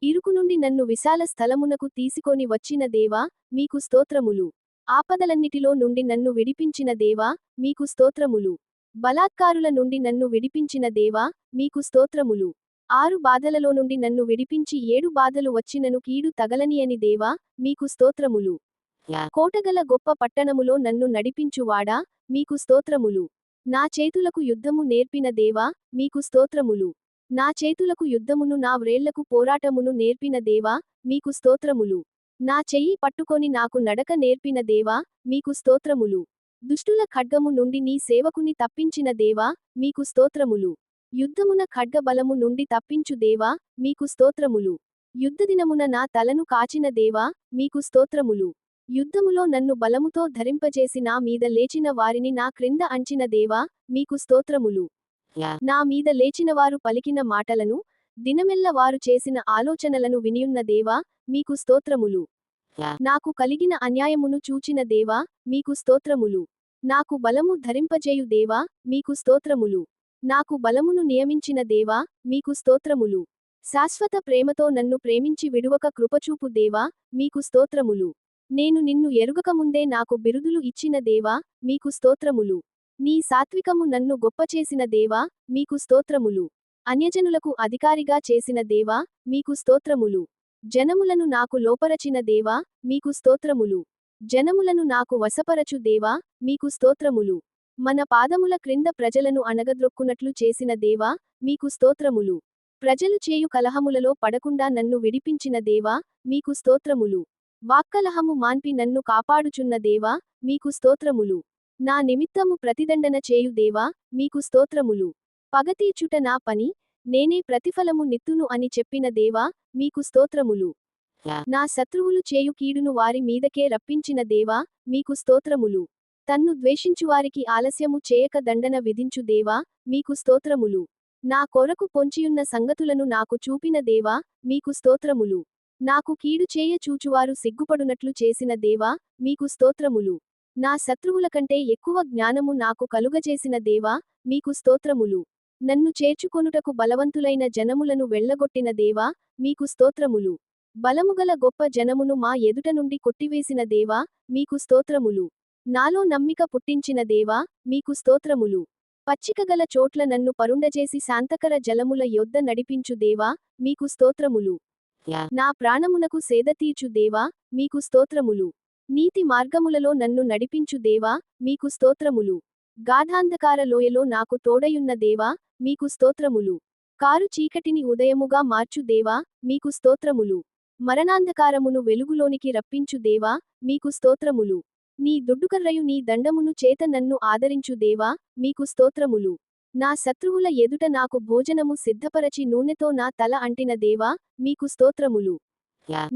Speaker 3: ఇరుకు నుండి నన్ను విశాల స్థలమునకు తీసుకొని వచ్చిన దేవా మీకు స్తోత్రములు. ఆపదలన్నిటిలో నుండి నన్ను విడిపించిన దేవా మీకు స్తోత్రములు. బలాత్కారుల నుండి నన్ను విడిపించిన దేవా మీకు స్తోత్రములు. 6 బాధలలో నుండి నన్ను విడిపించి 7 బాధలు వచ్చినను కీడు తగలనియని దేవా మీకు స్తోత్రములు. కోటగల గొప్ప పట్టణములో నన్ను నడిపించువాడా మీకు స్తోత్రములు. నా చేతులకు యుద్ధము నేర్పిన దేవా మీకు స్తోత్రములు. నా చేతులకు యుద్ధమును నా వ్రేళ్లకు పోరాటమును నేర్పిన దేవా మీకు స్తోత్రములు. నా చెయ్యి పట్టుకొని నాకు నడక నేర్పిన దేవా మీకు స్తోత్రములు. దుష్టుల ఖడ్గము నుండి నీ సేవకుని తప్పించిన దేవా మీకు స్తోత్రములు. యుద్ధమున ఖడ్గ బలము నుండి తప్పించు దేవా మీకు స్తోత్రములు. యుద్ధదినమున నా తలను కాచిన దేవా మీకు స్తోత్రములు. యుద్ధములో నన్ను బలముతో ధరింపజేసి నా మీద లేచిన వారిని నా క్రింద అంచిన దేవా మీకు స్తోత్రములు. నా మీద లేచినవారు పలికిన మాటలను, దినమెల్ల వారు చేసిన ఆలోచనలను వినియున్న దేవా మీకు స్తోత్రములు. నాకు కలిగిన అన్యాయమును చూచిన దేవా మీకు స్తోత్రములు. నాకు బలము ధరింపజేయు దేవా మీకు స్తోత్రములు. నాకు బలమును నియమించిన దేవా మీకు స్తోత్రములు. శాశ్వత ప్రేమతో నన్ను ప్రేమించి విడువక కృపచూపు దేవా మీకు స్తోత్రములు. నేను నిన్ను ఎరుగకముందే నాకు బిరుదులు ఇచ్చిన దేవా మీకు స్తోత్రములు. నీ సాత్వికము నన్ను గొప్పచేసిన దేవా మీకు స్తోత్రములు. అన్యజనులకు అధికారిగా చేసిన దేవా మీకు స్తోత్రములు. జనములను నాకు లోపరచిన దేవా మీకు స్తోత్రములు. జనములను నాకు వశపరచు దేవా మీకు స్తోత్రములు. మన పాదముల క్రింద ప్రజలను అణగద్రొక్కునట్లు చేసిన దేవా మీకు స్తోత్రములు. ప్రజలు చేయు కలహములలో పడకుండా నన్ను విడిపించిన దేవా మీకు స్తోత్రములు. వాక్కలహము మాన్పి నన్ను కాపాడుచున్న దేవా మీకు స్తోత్రములు. నా నిమిత్తము ప్రతిదండన చేయు దేవా మీకు స్తోత్రములు. పగతీర్చుట నా పని, నేనే ప్రతిఫలము నిత్తును అని చెప్పిన దేవా మీకు స్తోత్రములు. నా శత్రువులు చేయు కీడును వారి మీదకే రప్పించిన దేవా మీకు స్తోత్రములు. తన్ను ద్వేషించువారికి ఆలస్యము చేయక దండన విధించు దేవా మీకు స్తోత్రములు. నా కొరకు పొంచియున్న సంగతులను నాకు చూపిన దేవా మీకు స్తోత్రములు. నాకు కీడు చేయ చూచువారు సిగ్గుపడునట్లు చేసిన దేవా మీకు స్తోత్రములు. నా శత్రువుల కంటే ఎక్కువ జ్ఞానము నాకు కలుగజేసిన దేవా మీకు స్తోత్రములు. నన్ను చేర్చుకొనుటకు బలవంతులైన జనములను వెళ్ళగొట్టిన దేవా మీకు స్తోత్రములు. బలముగల గొప్ప జనమును మా ఎదుట నుండి కొట్టివేసిన దేవా మీకు స్తోత్రములు. నాలో నమ్మిక పుట్టించిన దేవా మీకు స్తోత్రములు. పచ్చికగల చోట్ల నన్ను పరుండజేసి శాంతకర జలముల యొద్ద నడిపించు దేవా మీకు స్తోత్రములు. నా ప్రాణమునకు సేదతీర్చు దేవా మీకు స్తోత్రములు. నీతి మార్గములలో నన్ను నడిపించు దేవా మీకు స్తోత్రములు. గాఢాంధకార లోయలో నాకు తోడయున్న దేవా మీకు స్తోత్రములు. కారు చీకటిని ఉదయముగా మార్చు దేవా మీకు స్తోత్రములు. మరణాంధకారమును వెలుగులోనికి రప్పించు దేవా మీకు స్తోత్రములు. నీ దుడ్డుకర్రయు నీ దండమును చేత నన్ను ఆదరించు దేవా మీకు స్తోత్రములు. నా శత్రువుల ఎదుట నాకు భోజనము సిద్ధపరచి నూనెతో నా తల అంటిన దేవా మీకు స్తోత్రములు.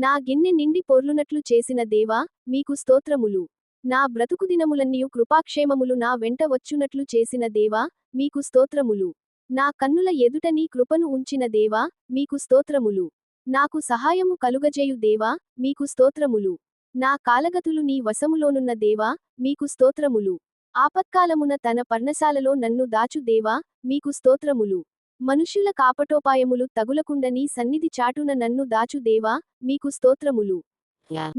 Speaker 3: నా గిన్నె నిండి పొర్లునట్లు చేసిన దేవా మీకు స్తోత్రములు. నా బ్రతుకు దినములన్నీయు కృపాక్షేమములు నా వెంట వచ్చునట్లు చేసిన దేవా మీకు స్తోత్రములు. నా కన్నుల ఎదుట నీ కృపను ఉంచిన దేవా మీకు స్తోత్రములు. నాకు సహాయము కలుగజేయు దేవా మీకు స్తోత్రములు. నా కాలగతులు నీ వశములోనున్న దేవా మీకు స్తోత్రములు. ఆపత్కాలమున తన పర్ణశాలలో నన్ను దాచు దేవా మీకు స్తోత్రములు. మనుష్యుల కాపటోపాయములు తగులకుండ నీ సన్నిధి చాటున నన్ను దాచు దేవా మీకు స్తోత్రములు.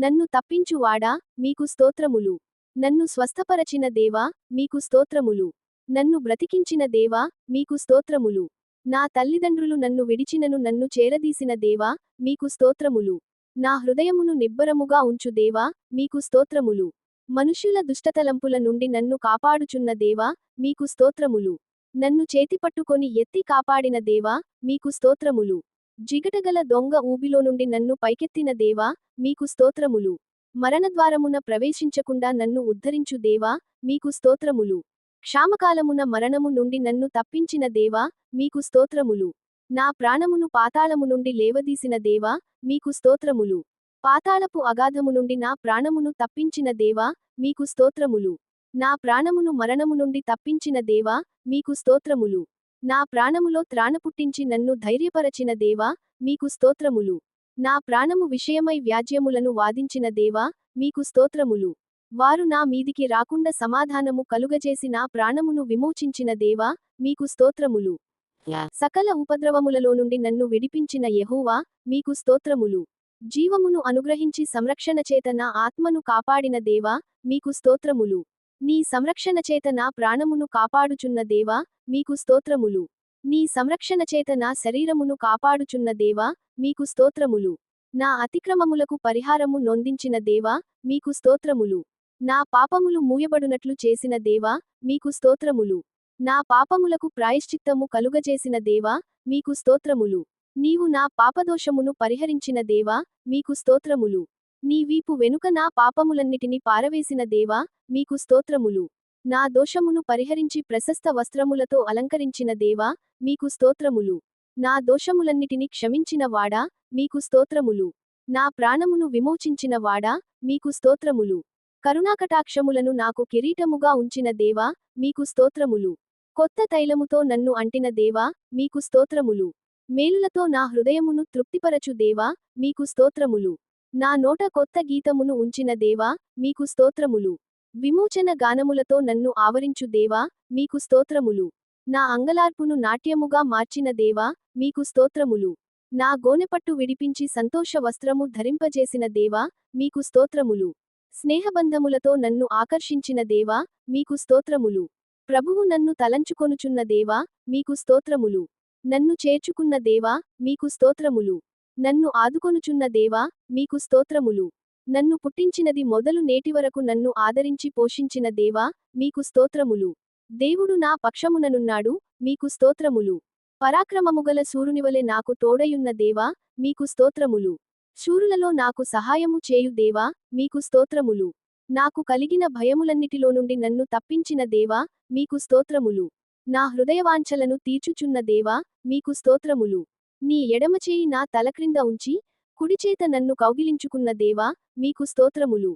Speaker 3: నన్ను తప్పించువాడా మీకు స్తోత్రములు. నన్ను స్వస్థపరచిన దేవా మీకు స్తోత్రములు. నన్ను బ్రతికించిన దేవా మీకు స్తోత్రములు. నా తల్లిదండ్రులు నన్ను విడిచినను నన్ను చేరదీసిన దేవా మీకు స్తోత్రములు. నా హృదయమును నిబ్బరముగా ఉంచు దేవా మీకు స్తోత్రములు. మనుష్యుల దుష్టతలంపుల నుండి నన్ను కాపాడుచున్న దేవా మీకు స్తోత్రములు. నన్ను చేతిపట్టుకొని ఎత్తి కాపాడిన దేవా మీకు స్తోత్రములు. జిగటగల దొంగ ఊబిలో నుండి నన్ను పైకెత్తిన దేవా మీకు స్తోత్రములు. మరణద్వారమున ప్రవేశించకుండా నన్ను ఉద్ధరించు దేవా, మీకు స్తోత్రములు. క్షామకాలమున మరణము నుండి నన్ను తప్పించిన దేవా, మీకు స్తోత్రములు. నా ప్రాణమును పాతాళము నుండి లేవదీసిన దేవా, మీకు స్తోత్రములు. పాతాళపు అగాధము నుండి నా ప్రాణమును తప్పించిన దేవా, మీకు స్తోత్రములు. నా ప్రాణమును మరణము నుండి తప్పించిన దేవా, మీకు స్తోత్రములు. నా ప్రాణములో త్రాణ పుట్టించి నన్ను ధైర్యపరచిన దేవా, మీకు స్తోత్రములు. నా ప్రాణము విషయమై వ్యాజ్యములను వాదించిన దేవా, మీకు స్తోత్రములు. వారు నా మీదికి రాకుండా సమాధానము కలుగజేసి నా ప్రాణమును విమోచించిన దేవా, మీకు స్తోత్రములు. సకల ఉపద్రవములలో నుండి నన్ను విడిపించిన యెహోవా, మీకు స్తోత్రములు. జీవమును అనుగ్రహించి సంరక్షణ చేత నా ఆత్మను కాపాడిన దేవా, మీకు స్తోత్రములు. నీ సంరక్షణ చేత నా ప్రాణమును కాపాడుచున్న దేవా, మీకు స్తోత్రములు. నీ సంరక్షణ చేత నా శరీరమును కాపాడుచున్న దేవా, మీకు స్తోత్రములు. నా అతిక్రమములకు పరిహారము నొందించిన దేవా, మీకు స్తోత్రములు. నా పాపములు మూయబడునట్లు చేసిన దేవా, మీకు స్తోత్రములు. నా పాపములకు ప్రాయశ్చిత్తము కలుగజేసిన దేవా, మీకు స్తోత్రములు. నీవు నా పాపదోషమును పరిహరించిన దేవా, మీకు స్తోత్రములు. నీ వీపు వెనుక నా పాపములన్నిటిని పారవేసిన దేవా, మీకు స్తోత్రములు. నా దోషమును పరిహరించి ప్రశస్త వస్త్రములతో అలంకరించిన దేవా, మీకు స్తోత్రములు. నా దోషములన్నిటిని క్షమించిన వాడా, మీకు స్తోత్రములు. నా ప్రాణమును విమోచించిన వాడా, మీకు స్తోత్రములు. కరుణాకటాక్షములను నాకు కిరీటముగా ఉంచిన దేవా, మీకు స్తోత్రములు. కొత్త తైలముతో నన్ను అంటిన దేవా, మీకు స్తోత్రములు. మేలులతో నా హృదయమును తృప్తిపరచు దేవా, మీకు స్తోత్రములు. నా నోట కొత్త గీతమును ఉంచిన దేవా, మీకు స్తోత్రములు. విమోచన గానములతో నన్ను ఆవరించు దేవా, మీకు స్తోత్రములు. నా అంగలార్పును నాట్యముగా మార్చిన దేవా, మీకు స్తోత్రములు. నా గోనెపట్టు విడిపించి సంతోష వస్త్రము ధరింపజేసిన దేవా, మీకు స్తోత్రములు. స్నేహబంధములతో నన్ను ఆకర్షించిన దేవా, మీకు స్తోత్రములు. ప్రభువు నన్ను తలంచుకొనుచున్న దేవా, మీకు స్తోత్రములు. నన్ను చేర్చుకున్న దేవా, మీకు స్తోత్రములు. నన్ను ఆదుకొనుచున్న దేవా, మీకు స్తోత్రములు. నన్ను పుట్టించినది మొదలు నేటివరకు నన్ను ఆదరించి పోషించిన దేవా, మీకు స్తోత్రములు. దేవుడు నా పక్షముననున్నాడు, మీకు స్తోత్రములు. పరాక్రమముగల శూరునివలె నాకు తోడయున్న దేవా, మీకు స్తోత్రములు. శూరులలో నాకు సహాయము చేయు దేవా, మీకు స్తోత్రములు. నాకు కలిగిన భయములన్నిటిలో నుండి నన్ను తప్పించిన దేవా, మీకు స్తోత్రములు. నా హృదయవాంఛలను తీర్చుచున్న దేవా, మీకు స్తోత్రములు. నీ ఎడమచేయి నా తలక్రింద ఉంచి, కుడిచేత నన్ను కౌగిలించుకున్న దేవా, మీకు స్తోత్రములు.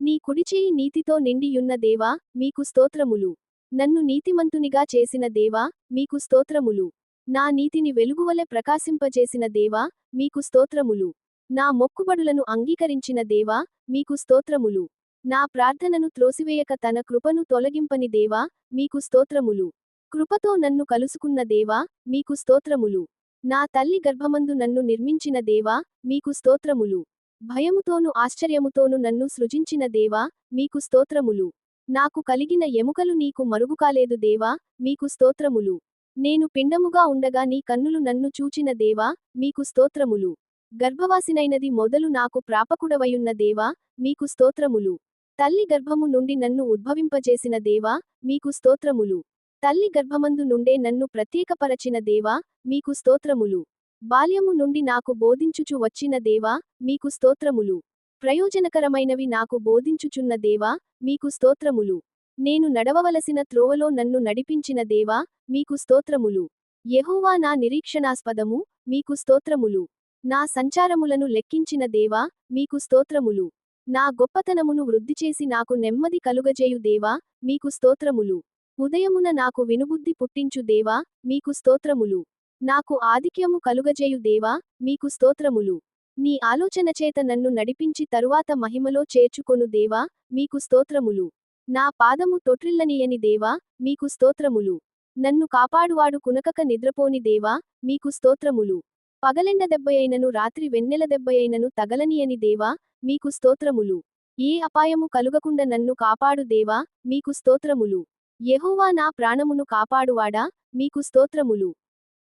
Speaker 3: నీ కుడిచేయి నీతితో నిండియున్న దేవా, మీకు స్తోత్రములు. నన్ను నీతిమంతునిగా చేసిన దేవా, మీకు స్తోత్రములు. నా నీతిని వెలుగువలె ప్రకాశింపజేసిన దేవా, మీకు స్తోత్రములు. నా మొక్కుబడులను అంగీకరించిన దేవా, మీకు స్తోత్రములు. నా ప్రార్థనను త్రోసివేయక తన కృపను తొలగింపని దేవా, మీకు స్తోత్రములు. కృపతో నన్ను కలుసుకున్న దేవా, మీకు స్తోత్రములు. నా తల్లి గర్భమందు నన్ను నిర్మించిన దేవా, మీకు స్తోత్రములు. భయముతోను ఆశ్చర్యముతోను నన్ను సృజించిన దేవా, మీకు స్తోత్రములు. నాకు కలిగిన ఎముకలు నీకు మరుగుకాలేదు దేవా, మీకు స్తోత్రములు. నేను పిండముగా ఉండగా నీ కన్నులు నన్ను చూచిన దేవా, మీకు స్తోత్రములు. గర్భవాసినైనది మొదలు నాకు ప్రాపకుడవయున్న దేవా, మీకు స్తోత్రములు. తల్లి గర్భము నుండి నన్ను ఉద్భవింపజేసిన దేవా, మీకు స్తోత్రములు. తల్లి గర్భమందు నుండే నన్ను ప్రత్యేకపరచిన దేవా, మీకు స్తోత్రములు. బాల్యము నుండి నాకు బోధించుచు వచ్చిన దేవా, మీకు స్తోత్రములు. ప్రయోజనకరమైనవి నాకు బోధించుచున్న దేవా, మీకు స్తోత్రములు. నేను నడవవలసిన త్రోవలో నన్ను నడిపించిన దేవా, మీకు స్తోత్రములు. యెహోవా నా నిరీక్షణాస్పదము, మీకు స్తోత్రములు. నా సంచారములను లెక్కించిన దేవా, మీకు స్తోత్రములు. నా గొప్పతనమును వృద్ధిచేసి నాకు నెమ్మది కలుగజేయు దేవా, మీకు స్తోత్రములు. ఉదయమున నాకు వినుబుద్ధి పుట్టించు దేవా, మీకు స్తోత్రములు. నాకు ఆధిక్యము కలుగజేయు దేవా, మీకు స్తోత్రములు. నీ ఆలోచన చేత నన్ను నడిపించి తరువాత మహిమలో చేర్చుకొను దేవా, మీకు స్తోత్రములు. నా పాదము తొట్రిల్లనీయని దేవా, మీకు స్తోత్రములు. నన్ను కాపాడువాడు కునకక నిద్రపోని దేవా, మీకు స్తోత్రములు. పగలెండ దెబ్బయైనను రాత్రి వెన్నెల దెబ్బయైనను తగలనీయని దేవా, మీకు స్తోత్రములు. ఏ అపాయము కలుగకుండ నన్ను కాపాడు దేవా, మీకు స్తోత్రములు. యెహోవా నా ప్రాణమును కాపాడువాడా, మీకు స్తోత్రములు.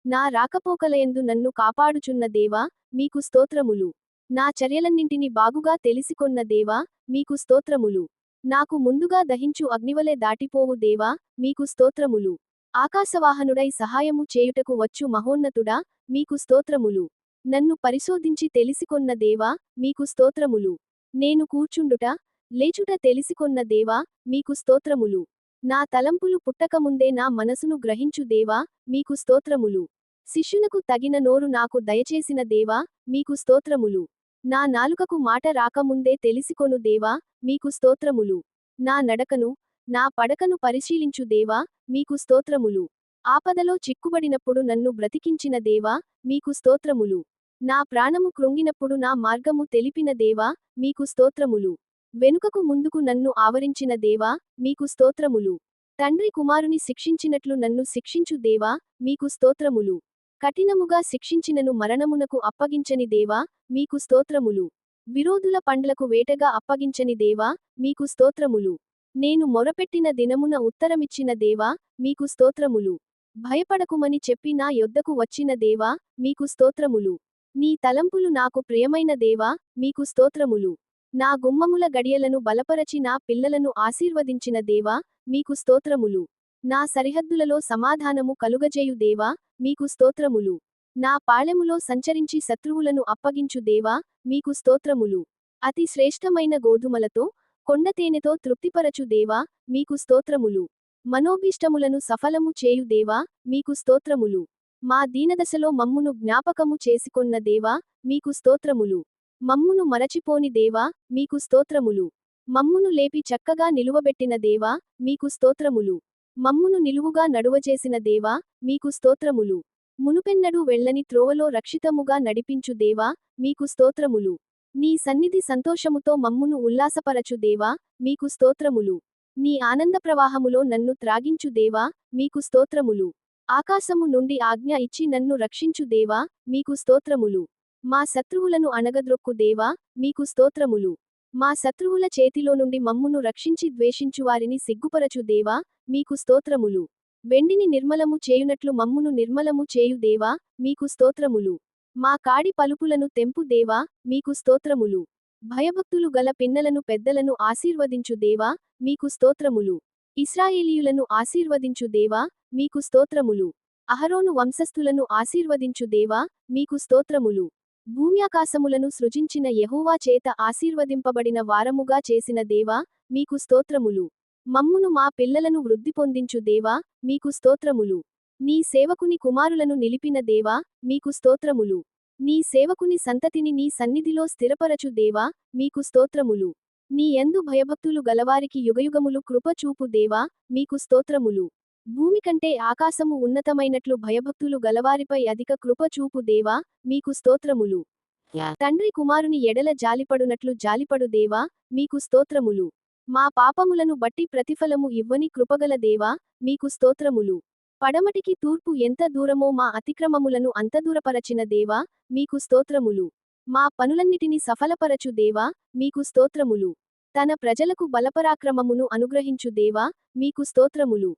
Speaker 3: నా రాకపోకలయందు నన్ను కాపాడుచున్న దేవా, మీకు స్తోత్రములు. నా చర్యలన్నింటిని బాగుగా తెలిసికొన్న దేవా, మీకు స్తోత్రములు. నాకు ముందుగా దహించు అగ్నివలె దాటిపోవు దేవా, మీకు స్తోత్రములు. ఆకాశవాహనుడై సహాయము చేయుటకు వచ్చు మహోన్నతుడా, మీకు స్తోత్రములు. నన్ను పరిశోధించి తెలిసికొన్న దేవా, మీకు స్తోత్రములు. నేను కూర్చుండుట లేచుట తెలిసికొన్న దేవా మీకు స్తోత్రములు. నా తలంపులు పుట్టకముందే నా మనసును గ్రహించు దేవా మీకు స్తోత్రములు. శిష్యునకు తగిన నోరు నాకు దయచేసిన దేవా మీకు స్తోత్రములు. నా నాలుకకు మాట రాకముందే తెలిసికొను దేవా మీకు స్తోత్రములు. నా నడకను నా పడకను పరిశీలించు దేవా మీకు స్తోత్రములు. ఆపదలో చిక్కుబడినప్పుడు నన్ను బ్రతికించిన దేవా మీకు స్తోత్రములు. నా ప్రాణము కృంగినప్పుడు నా మార్గము తెలిపిన దేవా మీకు స్తోత్రములు. వెనుకకు ముందుకు నన్ను ఆవరించిన దేవా మీకు స్తోత్రములు. తండ్రి కుమారుని శిక్షించినట్లు నన్ను శిక్షించు దేవా మీకు స్తోత్రములు. కఠినముగా శిక్షించినను మరణమునకు అప్పగించని దేవా మీకు స్తోత్రములు. విరోధుల పండ్లకు వేటగా అప్పగించని దేవా మీకు స్తోత్రములు. నేను మొరపెట్టిన దినమున ఉత్తరమిచ్చిన దేవా మీకు స్తోత్రములు. భయపడకుమని చెప్పి నా యొద్దకు వచ్చిన దేవా మీకు స్తోత్రములు. నీ తలంపులు నాకు ప్రియమైన దేవా మీకు స్తోత్రములు. నా గుమ్మముల గడియలను బలపరచి నా పిల్లలను ఆశీర్వదించిన దేవా మీకు స్తోత్రములు. నా సరిహద్దులలో సమాధానము కలుగజేయు దేవా మీకు స్తోత్రములు. నా పాళెములో సంచరించి శత్రువులను అప్పగించు దేవా మీకు స్తోత్రములు. అతి శ్రేష్టమైన గోధుమలతో కొండతేనెతో తృప్తిపరచు దేవా మీకు స్తోత్రములు. మనోభీష్టములను సఫలము చేయు దేవా మీకు స్తోత్రములు. మా దీనదశలో మమ్మును జ్ఞాపకము చేసుకొన్న దేవా మీకు స్తోత్రములు. మమ్మును మరచిపోని దేవా మీకు స్తోత్రములు. మమ్మును లేపి చక్కగా నిలువబెట్టిన దేవా మీకు స్తోత్రములు. మమ్మును నిలువుగా నడువజేసిన దేవా మీకు స్తోత్రములు. మునుపెన్నడూ వెళ్ళని త్రోవలో రక్షితముగా నడిపించు దేవా మీకు స్తోత్రములు. నీ సన్నిధి సంతోషముతో మమ్మును ఉల్లాసపరచు దేవా మీకు స్తోత్రములు. నీ ఆనంద ప్రవాహములో నన్ను త్రాగించు దేవా మీకు స్తోత్రములు. ఆకాశము నుండి ఆజ్ఞ ఇచ్చి నన్ను రక్షించు దేవా మీకు స్తోత్రములు. మా శత్రువులను అణగద్రొక్కు దేవా మీకు స్తోత్రములు. మా శత్రువుల చేతిలో నుండి మమ్మును రక్షించి ద్వేషించువారిని సిగ్గుపరచు దేవా మీకు స్తోత్రములు. వెండిని నిర్మలము చేయునట్లు మమ్మును నిర్మలము చేయు దేవా మీకు స్తోత్రములు. మా కాడి పలుపులను తెంపు దేవా మీకు స్తోత్రములు. భయభక్తులు గల పిన్నలను పెద్దలను ఆశీర్వదించు దేవా మీకు స్తోత్రములు. ఇశ్రాయేలీయులను ఆశీర్వదించు దేవా మీకు స్తోత్రములు. అహరోను వంశస్థులను ఆశీర్వదించు దేవా మీకు స్తోత్రములు. భూమ్యాకాశములను సృజించిన యెహోవా చేత ఆశీర్వదింపబడిన వారముగా చేసిన దేవా మీకు స్తోత్రములు. మమ్మును మా పిల్లలను వృద్ధి పొందించు దేవా మీకు స్తోత్రములు. నీ సేవకుని కుమారులను నిలిపిన దేవా మీకు స్తోత్రములు. నీ సేవకుని సంతతిని నీ సన్నిధిలో స్థిరపరచు దేవా మీకు స్తోత్రములు. నీ యందు భయభక్తులు గలవారికి యుగయుగములు కృప చూపు దేవా మీకు స్తోత్రములు. భూమి కంటే ఆకాశము ఉన్నతమైనట్లు భయభక్తులు గలవారిపై అధిక కృప చూపు దేవా మీకు స్తోత్రములు. తండ్రి కుమారుని ఎడల జాలిపడునట్లు జాలిపడు దేవా మీకు స్తోత్రములు. మా పాపములను బట్టి ప్రతిఫలము ఇవ్వని కృపగల దేవా మీకు స్తోత్రములు. పడమటికి తూర్పు ఎంత దూరమో మా అతిక్రమములను అంత దూరపరచిన దేవా మీకు స్తోత్రములు. మా పనులన్నిటిని సఫలపరచు దేవా మీకు స్తోత్రములు. తన ప్రజలకు బలపరాక్రమమును అనుగ్రహించు దేవా మీకు స్తోత్రములు.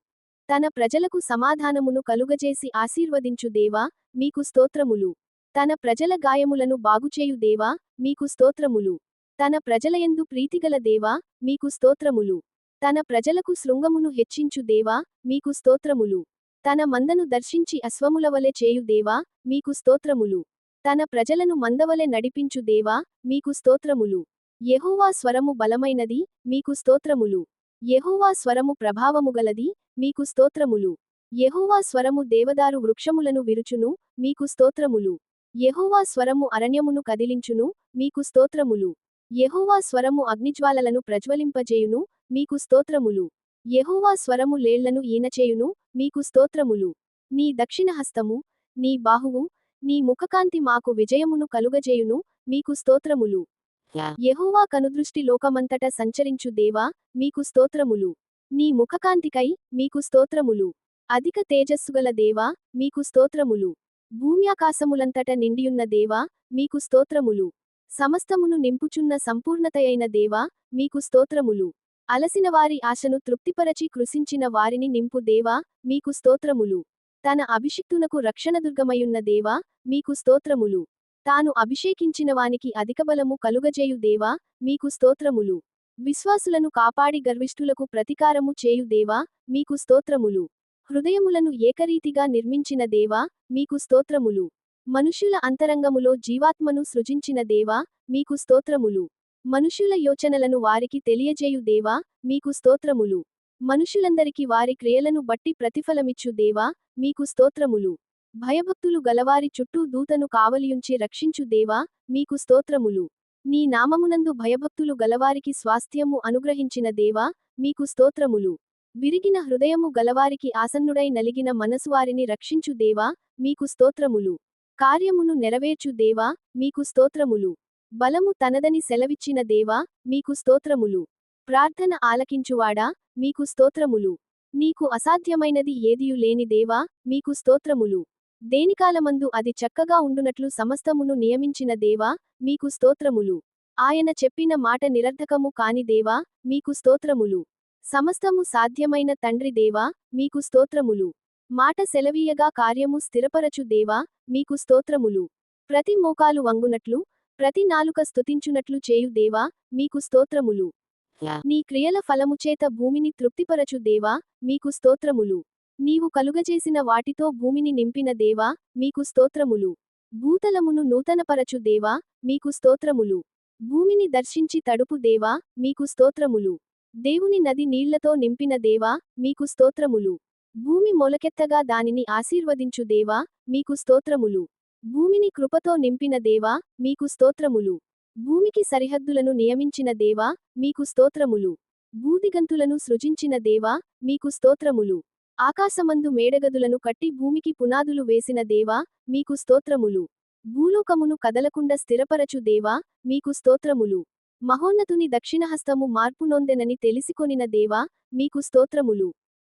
Speaker 3: తన ప్రజలకు సమాధానమును కలుగజేసి ఆశీర్వదించు దేవా మీకు స్తోత్రములు. తన ప్రజల గాయములను బాగుచేయు దేవా మీకు స్తోత్రములు. తన ప్రజలయందు ప్రీతిగల దేవా మీకు స్తోత్రములు. తన ప్రజలకు శృంగమును హెచ్చించు దేవా మీకు స్తోత్రములు. తన మందను దర్శించి అశ్వములవలె చేయు దేవా మీకు స్తోత్రములు. తన ప్రజలను మందవలె నడిపించు దేవా మీకు స్తోత్రములు. యెహోవా స్వరము బలమైనది మీకు స్తోత్రములు. యెహోవా స్వరము ప్రభావముగలది మీకు స్తోత్రములు. యెహోవా స్వరము దేవదారు వృక్షములను విరుచును మీకు స్తోత్రములు. యెహోవా స్వరము అరణ్యమును కదిలించును మీకు స్తోత్రములు. యెహోవా స్వరము అగ్నిజ్వాలలను ప్రజ్వలింపజేయును మీకు స్తోత్రములు. యెహోవా స్వరము లేళ్లను ఈనచేయును మీకు స్తోత్రములు. నీ దక్షిణహస్తము నీ బాహువు నీ ముఖకాంతి మాకు విజయమును కలుగజేయును మీకు స్తోత్రములు. యెహోవా కనుదృష్టి లోకమంతట సంచరించు దేవా మీకు స్తోత్రములు. నీ ముఖకాంతికై మీకు స్తోత్రములు. అధిక తేజస్సుగల దేవా మీకు స్తోత్రములు. భూమ్యాకాశములంతట నిండియున్న దేవా మీకు స్తోత్రములు. సమస్తమును నింపుచున్న సంపూర్ణతయైన దేవా మీకు స్తోత్రములు. అలసిన వారి ఆశను తృప్తిపరచి కృశించిన వారిని నింపు దేవా మీకు స్తోత్రములు. తన అభిషిక్తునకు రక్షణదుర్గమయున్న దేవా మీకు స్తోత్రములు. తాను అభిషేకించిన వానికి అధికబలము కలుగజేయు దేవా మీకు స్తోత్రములు. విశ్వాసులను కాపాడి గర్విష్ఠులకు ప్రతికారము చేయు దేవా మీకు స్తోత్రములు. హృదయములను ఏకరీతిగా నిర్మించిన దేవా మీకు స్తోత్రములు. మనుష్యుల అంతరంగములో జీవాత్మను సృజించిన దేవా మీకు స్తోత్రములు. మనుష్యుల యోచనలను వారికి తెలియజేయు దేవా, మీకు స్తోత్రములు. మనుషులందరికి వారి క్రియలను బట్టి ప్రతిఫలమిచ్చు దేవా, మీకు స్తోత్రములు. భయభక్తులు గలవారి చుట్టూ దూతను కావలియుంచి రక్షించు దేవా, మీకు స్తోత్రములు. నీ నామమునందు భయభక్తులు గలవారికి స్వాస్థ్యము అనుగ్రహించిన దేవా, మీకు స్తోత్రములు. విరిగిన హృదయము గలవారికి ఆసన్నుడై నలిగిన మనసువారిని రక్షించు దేవా, మీకు స్తోత్రములు. కార్యమును నెరవేర్చు దేవా, మీకు స్తోత్రములు. బలము తనదని సెలవిచ్చిన దేవా, మీకు స్తోత్రములు. ప్రార్థన ఆలకించువాడా, మీకు స్తోత్రములు. నీకు అసాధ్యమైనది ఏదియు లేని దేవా, మీకు స్తోత్రములు. దేనికాలమందు అది చక్కగా ఉండునట్లు సమస్తమును నియమించిన దేవా, మీకు స్తోత్రములు. ఆయన చెప్పిన మాట నిరర్ధకము కాని దేవా, మీకు స్తోత్రములు. సమస్తము సాధ్యమైన తండ్రి దేవా, మీకు స్తోత్రములు. మాట సెలవీయగా కార్యము స్థిరపరచు దేవా, మీకు స్తోత్రములు. ప్రతి మోకాలు వంగునట్లు, ప్రతి నాలుక స్తుతించునట్లు చేయు దేవా, మీకు స్తోత్రములు. నీ క్రియల ఫలముచేత భూమిని తృప్తిపరచు దేవా, మీకు స్తోత్రములు. నీవు కలుగజేసిన వాటితో భూమిని నింపిన దేవా, మీకు స్తోత్రములు. భూతలమును నూతనపరచు దేవా, మీకు స్తోత్రములు. భూమిని దర్శించి తడుపు దేవా, మీకు స్తోత్రములు. దేవుని నది నీళ్లతో నింపిన దేవా, మీకు స్తోత్రములు. భూమి మొలకెత్తగా దానిని ఆశీర్వదించు దేవా, మీకు స్తోత్రములు. భూమిని కృపతో నింపిన దేవా, మీకు స్తోత్రములు. భూమికి సరిహద్దులను నియమించిన దేవా, మీకు స్తోత్రములు. భూదిగంతులను సృజించిన దేవా, మీకు స్తోత్రములు. ఆకాశమందు మేడగదులను కట్టి భూమికి పునాదులు వేసిన దేవా, మీకు స్తోత్రములు. భూలోకమును కదలకుండా స్థిరపరచు దేవా, మీకు స్తోత్రములు. మహోన్నతుని దక్షిణహస్తము మార్పునొందెనని తెలిసికొనిన దేవా, మీకు స్తోత్రములు.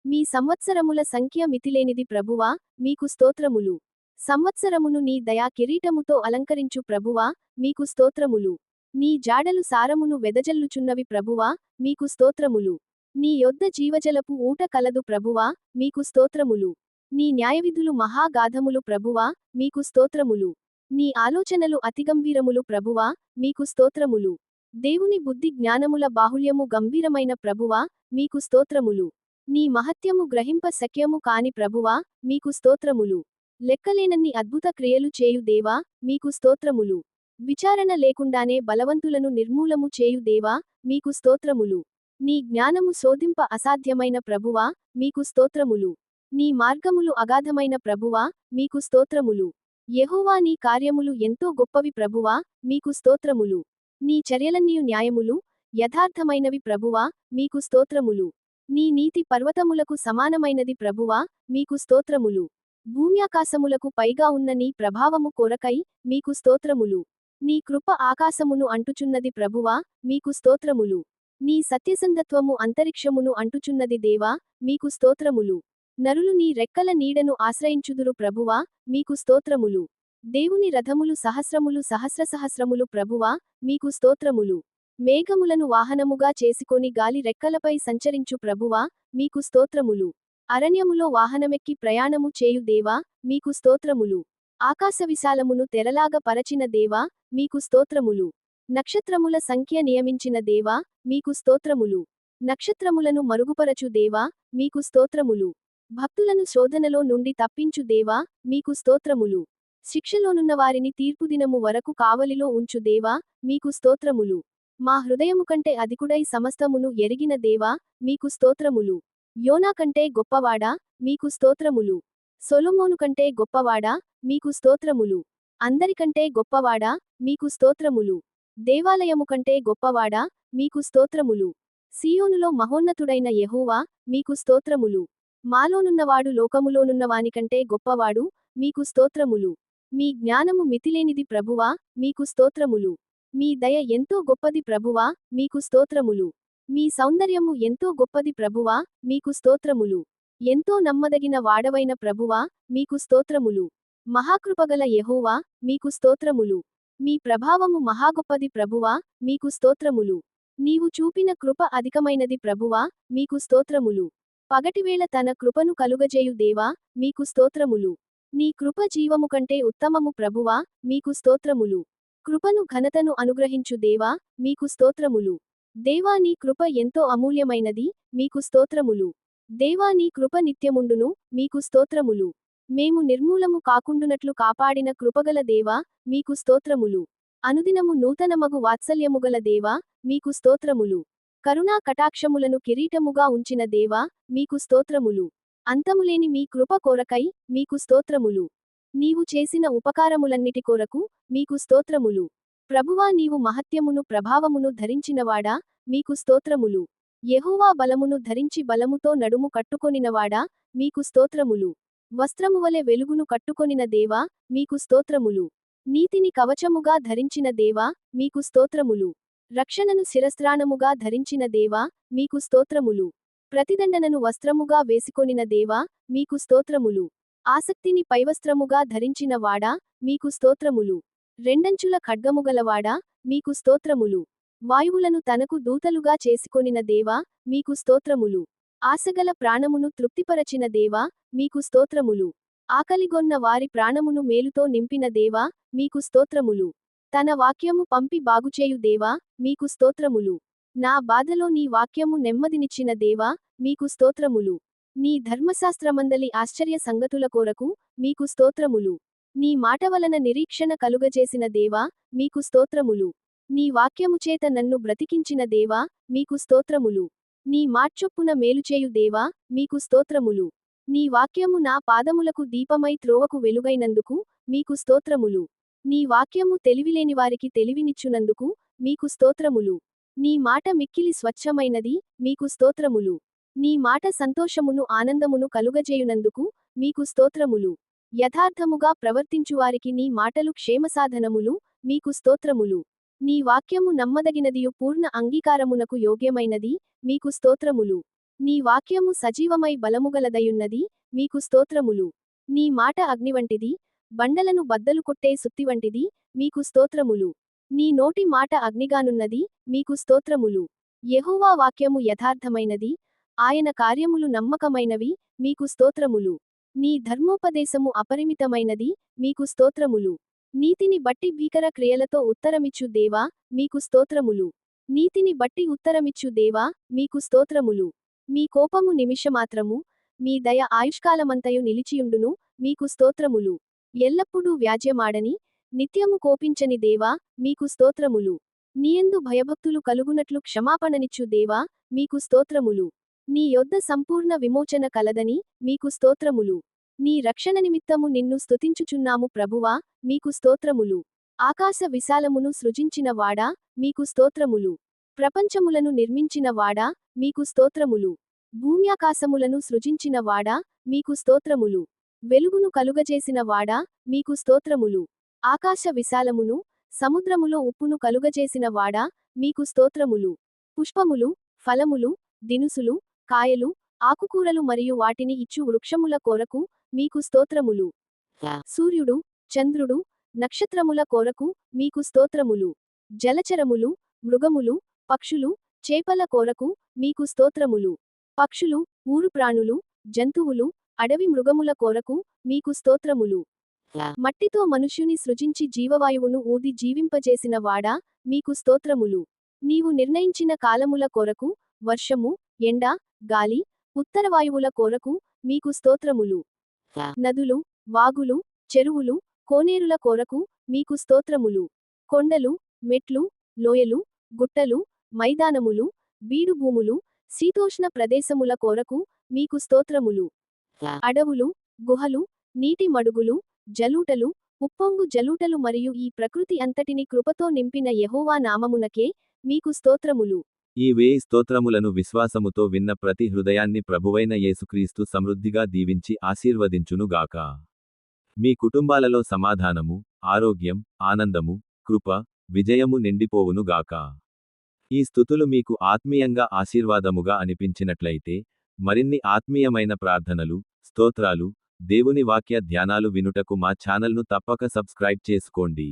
Speaker 3: మీ సంవత్సరముల సంఖ్య మితిలేనిది ప్రభువా, మీకు స్తోత్రములు. సంవత్సరమును నీ దయా కిరీటముతో అలంకరించు ప్రభువా, మీకు స్తోత్రములు. నీ జాడలు సారమును వెదజల్లుచున్నవి ప్రభువా, మీకు స్తోత్రములు. నీ యొద్ద జీవజలపు ఊట కలదు ప్రభువా, మీకు స్తోత్రములు. నీ న్యాయవిధులు మహాగాధములు ప్రభువా, మీకు స్తోత్రములు. నీ ఆలోచనలు అతిగంభీరములు ప్రభువా, మీకు స్తోత్రములు. దేవుని బుద్ధి జ్ఞానముల బాహుళ్యము గంభీరమైన ప్రభువా, మీకు స్తోత్రములు. నీ మహత్యము గ్రహింప శక్యము కాని ప్రభువా, మీకు స్తోత్రములు. లెక్కలేనన్ని అద్భుత క్రియలు చేయు దేవా, మీకు స్తోత్రములు. విచారణ లేకుండానే బలవంతులను నిర్మూలము చేయు దేవా, మీకు స్తోత్రములు. నీ జ్ఞానము శోధింప అసాధ్యమైన ప్రభువా, మీకు స్తోత్రములు. నీ మార్గములు అగాధమైన ప్రభువా, మీకు స్తోత్రములు. యెహోవా నీ కార్యములు ఎంతో గొప్పవి ప్రభువా, మీకు స్తోత్రములు. నీ చర్యలన్నీయు న్యాయములు, యథార్థమైనవి ప్రభువా, మీకు స్తోత్రములు. నీ నీతి పర్వతములకు సమానమైనది ప్రభువా, మీకు స్తోత్రములు. భూమ్యాకాశములకు పైగా ఉన్న నీ ప్రభావము కొరకై, మీకు స్తోత్రములు. నీ కృప ఆకాశమును అంటుచున్నది ప్రభువా, మీకు స్తోత్రములు. నీ సత్యసంధత్వము అంతరిక్షమును అంటుచున్నది దేవా, మీకు స్తోత్రములు. నరులు నీ రెక్కల నీడను ఆశ్రయించుదురు ప్రభువా, మీకు స్తోత్రములు. దేవుని రథములు సహస్రములు సహస్రసహస్రములు ప్రభువా, మీకు స్తోత్రములు. మేఘములను వాహనముగా చేసుకొని గాలి రెక్కలపై సంచరించు ప్రభువా, మీకు స్తోత్రములు. అరణ్యములో వాహనమెక్కి ప్రయాణము చేయు దేవా, మీకు స్తోత్రములు. ఆకాశవిశాలమును తెరలాగా పరచిన దేవా, మీకు స్తోత్రములు. నక్షత్రముల సంఖ్య నియమించిన దేవా, మీకు స్తోత్రములు. నక్షత్రములను మరుగుపరచు దేవా, మీకు స్తోత్రములు. భక్తులను శోధనలో నుండి తప్పించు దేవా, మీకు స్తోత్రములు. శిక్షలోనున్న వారిని తీర్పుదినము వరకు కావలిలో ఉంచు దేవా, మీకు స్తోత్రములు. మా హృదయము కంటే అధికుడై సమస్తమును ఎరిగిన దేవా, మీకు స్తోత్రములు. యోనా కంటే గొప్పవాడా, మీకు స్తోత్రములు. సొలొమోను కంటే గొప్పవాడా, మీకు స్తోత్రములు. అందరికంటే గొప్పవాడా, మీకు స్తోత్రములు. దేవాలయము కంటే గొప్పవాడా, మీకు స్తోత్రములు. సీయోనులో మహోన్నతుడైన యెహోవా, మీకు స్తోత్రములు. మాలోనున్నవాడు లోకములోనున్నవానికంటే గొప్పవాడు, మీకు స్తోత్రములు. మీ జ్ఞానము మితిలేనిది ప్రభువా, మీకు స్తోత్రములు. మీ దయ ఎంతో గొప్పది ప్రభువా, మీకు స్తోత్రములు. మీ సౌందర్యము ఎంతో గొప్పది ప్రభువా, మీకు స్తోత్రములు. ఎంతో నమ్మదగిన వాడవైన ప్రభువా, మీకు స్తోత్రములు. మహాకృపగల యెహోవా, మీకు స్తోత్రములు. మీ ప్రభావము మహాగొప్పది ప్రభువా, మీకు స్తోత్రములు. నీవు చూపిన కృప అధికమైనది ప్రభువా, మీకు స్తోత్రములు. పగటివేళ తన కృపను కలుగజేయు దేవా, మీకు స్తోత్రములు. నీ కృప జీవము కంటే ఉత్తమము ప్రభువా, మీకు స్తోత్రములు. కృపను ఘనతను అనుగ్రహించు దేవా, మీకు స్తోత్రములు. దేవా నీ కృప ఎంతో అమూల్యమైనది, మీకు స్తోత్రములు. దేవా నీ కృప నిత్యముండును, మీకు స్తోత్రములు. మేము నిర్మూలము కాకుండునట్లు కాపాడిన కృపగల దేవా, మీకు స్తోత్రములు. అనుదినము నూతనమగు వాత్సల్యముగల దేవా, మీకు స్తోత్రములు. కరుణా కటాక్షములను కిరీటముగా ఉంచిన దేవా, మీకు స్తోత్రములు. అంతములేని మీ కృప కొరకై, మీకు స్తోత్రములు. నీవు చేసిన ఉపకారములన్నిటి కొరకు, మీకు స్తోత్రములు. ప్రభువా, నీవు మహత్యమును ప్రభావమును ధరించినవాడా, మీకు స్తోత్రములు. యెహోవా బలమును ధరించి బలముతో నడుము కట్టుకొనినవాడా, మీకు స్తోత్రములు. వస్త్రమువలె వెలుగును కట్టుకొనిన దేవా, మీకు స్తోత్రములు. నీతిని కవచముగా ధరించిన దేవా, మీకు స్తోత్రములు. రక్షణను శిరస్త్రాణముగా ధరించిన దేవా, మీకు స్తోత్రములు. ప్రతిదండనను వస్త్రముగా వేసికొనిన దేవా, మీకు స్తోత్రములు. ఆసక్తిని పైవస్త్రముగా ధరించిన వాడా, మీకు స్తోత్రములు. రెండంచుల ఖడ్గముగలవాడా, మీకు స్తోత్రములు. వాయువులను తనకు దూతలుగా చేసుకొనిన దేవా, మీకు స్తోత్రములు. ఆశగల ప్రాణమును తృప్తిపరచిన దేవా, మీకు స్తోత్రములు. ఆకలిగొన్న వారి ప్రాణమును మేలుతో నింపిన దేవా, మీకు స్తోత్రములు. తన వాక్యము పంపి బాగుచేయు దేవా, మీకు స్తోత్రములు. నా బాధలో నీ వాక్యము నెమ్మదినిచ్చిన దేవా, మీకు స్తోత్రములు. నీ ధర్మశాస్త్రమందలి ఆశ్చర్య సంగతుల కొరకు, మీకు స్తోత్రములు. నీ మాట వలన నిరీక్షణ కలుగజేసిన దేవా, మీకు స్తోత్రములు. నీ వాక్యముచేత నన్ను బ్రతికించిన దేవా, మీకు స్తోత్రములు. నీ మాట్చొప్పున మేలుచేయు దేవా, మీకు స్తోత్రములు. నీ వాక్యము నా పాదములకు దీపమై త్రోవకు వెలుగైనందుకు, మీకు స్తోత్రములు. నీ వాక్యము తెలివిలేనివారికి తెలివినిచ్చునందుకు, మీకు స్తోత్రములు. నీ మాట మిక్కిలి స్వచ్ఛమైనది, మీకు స్తోత్రములు. నీ మాట సంతోషమును ఆనందమును కలుగజేయునందుకు, మీకు స్తోత్రములు. యథార్థముగా ప్రవర్తించువారికి నీ మాటలు క్షేమసాధనములు, మీకు స్తోత్రములు. నీ వాక్యము నమ్మదగినదియు పూర్ణ అంగీకారమునకు యోగ్యమైనది, మీకు స్తోత్రములు. నీ వాక్యము సజీవమై బలముగలదయున్నది, మీకు స్తోత్రములు. నీ మాట అగ్నివంటిది, బండలను బద్దలు కొట్టే సుత్తివంటిది, మీకు స్తోత్రములు. నీ నోటి మాట అగ్నిగానున్నది, మీకు స్తోత్రములు. యెహోవా వాక్యము యథార్థమైనది, ఆయన కార్యములు నమ్మకమైనవి, మీకు స్తోత్రములు. నీ ధర్మోపదేశము అపరిమితమైనది, మీకు స్తోత్రములు. నీతిని బట్టి భీకర క్రియలతో ఉత్తరమిచ్చు దేవా, మీకు స్తోత్రములు. నీతిని బట్టి ఉత్తరమిచ్చు దేవా, మీకు స్తోత్రములు. మీ కోపము నిమిషమాత్రము, మీ దయ ఆయుష్కాలమంతయు నిలిచియుండును, మీకు స్తోత్రములు. ఎల్లప్పుడూ వ్యాజ్యమాడని, నిత్యము కోపించని దేవా, మీకు స్తోత్రములు. నీయందు భయభక్తులు కలుగునట్లు క్షమాపణనిచ్చు దేవా, మీకు స్తోత్రములు. నీ యొద్ద సంపూర్ణ విమోచన కలదని, మీకు స్తోత్రములు. నీ రక్షణ నిమిత్తము నిన్ను స్తుతించుచున్నాము ప్రభువా, మీకు స్తోత్రములు. ఆకాశ విశాలమును సృజించిన వాడా, మీకు స్తోత్రములు. ప్రపంచములను నిర్మించిన వాడా, మీకు స్తోత్రములు. భూమ్యాకాశములను సృజించిన వాడా, మీకు స్తోత్రములు. వెలుగును కలుగజేసిన వాడా, మీకు స్తోత్రములు. ఆకాశ విశాలమును, సముద్రములో ఉప్పును కలుగజేసిన వాడా, మీకు స్తోత్రములు. పుష్పములు, ఫలములు, దినుసులు, కాయలు, ఆకుకూరలు మరియు వాటిని ఇచ్చు వృక్షముల కొరకు, మీకు స్తోత్రములు. సూర్యుడు, చంద్రుడు, నక్షత్రముల కొరకు, మీకు స్తోత్రములు. జలచరములు, మృగములు, పక్షులు, చేపల కొరకు, మీకు స్తోత్రములు. పక్షులు, ఊరు ప్రాణులు, జంతువులు, అడవి మృగముల కొరకు, మీకు స్తోత్రములు. మట్టితో మనుష్యుని సృజించి జీవవాయువును ఊది జీవింపజేసిన వాడా, మీకు స్తోత్రములు. నీవు నిర్ణయించిన కాలముల కొరకు, వర్షము, ఎండ, గాలి, ఉత్తరవాయువుల కొరకు, మీకు స్తోత్రములు. నదులు, వాగులు, చెరువులు, కోనేరుల కొరకు, మీకు స్తోత్రములు. కొండలు, మెట్లు, లోయలు, గుట్టలు, మైదానములు, బీడుభూములు, శీతోష్ణ ప్రదేశముల కొరకు, మీకు స్తోత్రములు. అడవులు, గుహలు, నీటి మడుగులు, జలూటలు, ఉప్పొంగు జలూటలు మరియు ఈ ప్రకృతి అంతటిని కృపతో నింపిన యెహోవా నామమునకే, మీకు స్తోత్రములు.
Speaker 1: ఈ 1000 స్తోత్రములను విశ్వాసముతో విన్న ప్రతి హృదయాన్ని ప్రభువైన యేసుక్రీస్తు సమృద్ధిగా దీవించి ఆశీర్వదించునుగాక. మీ కుటుంబాలలో సమాధానము, ఆరోగ్యం, ఆనందము, కృప, విజయము నిండిపోవునుగాక. ఈ స్తుతులు మీకు ఆత్మీయంగా ఆశీర్వాదముగా అనిపించినట్లయితే, మరిన్ని ఆత్మీయమైన ప్రార్థనలు, స్తోత్రాలు, దేవుని వాక్య ధ్యానాలు వినుటకు మా ఛానల్ను తప్పక సబ్స్క్రైబ్ చేసుకోండి.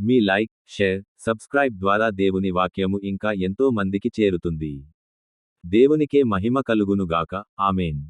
Speaker 1: మీ లైక్, షేర్, సబ్స్క్రైబ్ ద్వారా దేవుని వాక్యము ఇంకా ఎంతో మందికి చేరుతుంది. దేవునికే మహిమ కలుగునుగాక. ఆమేన్.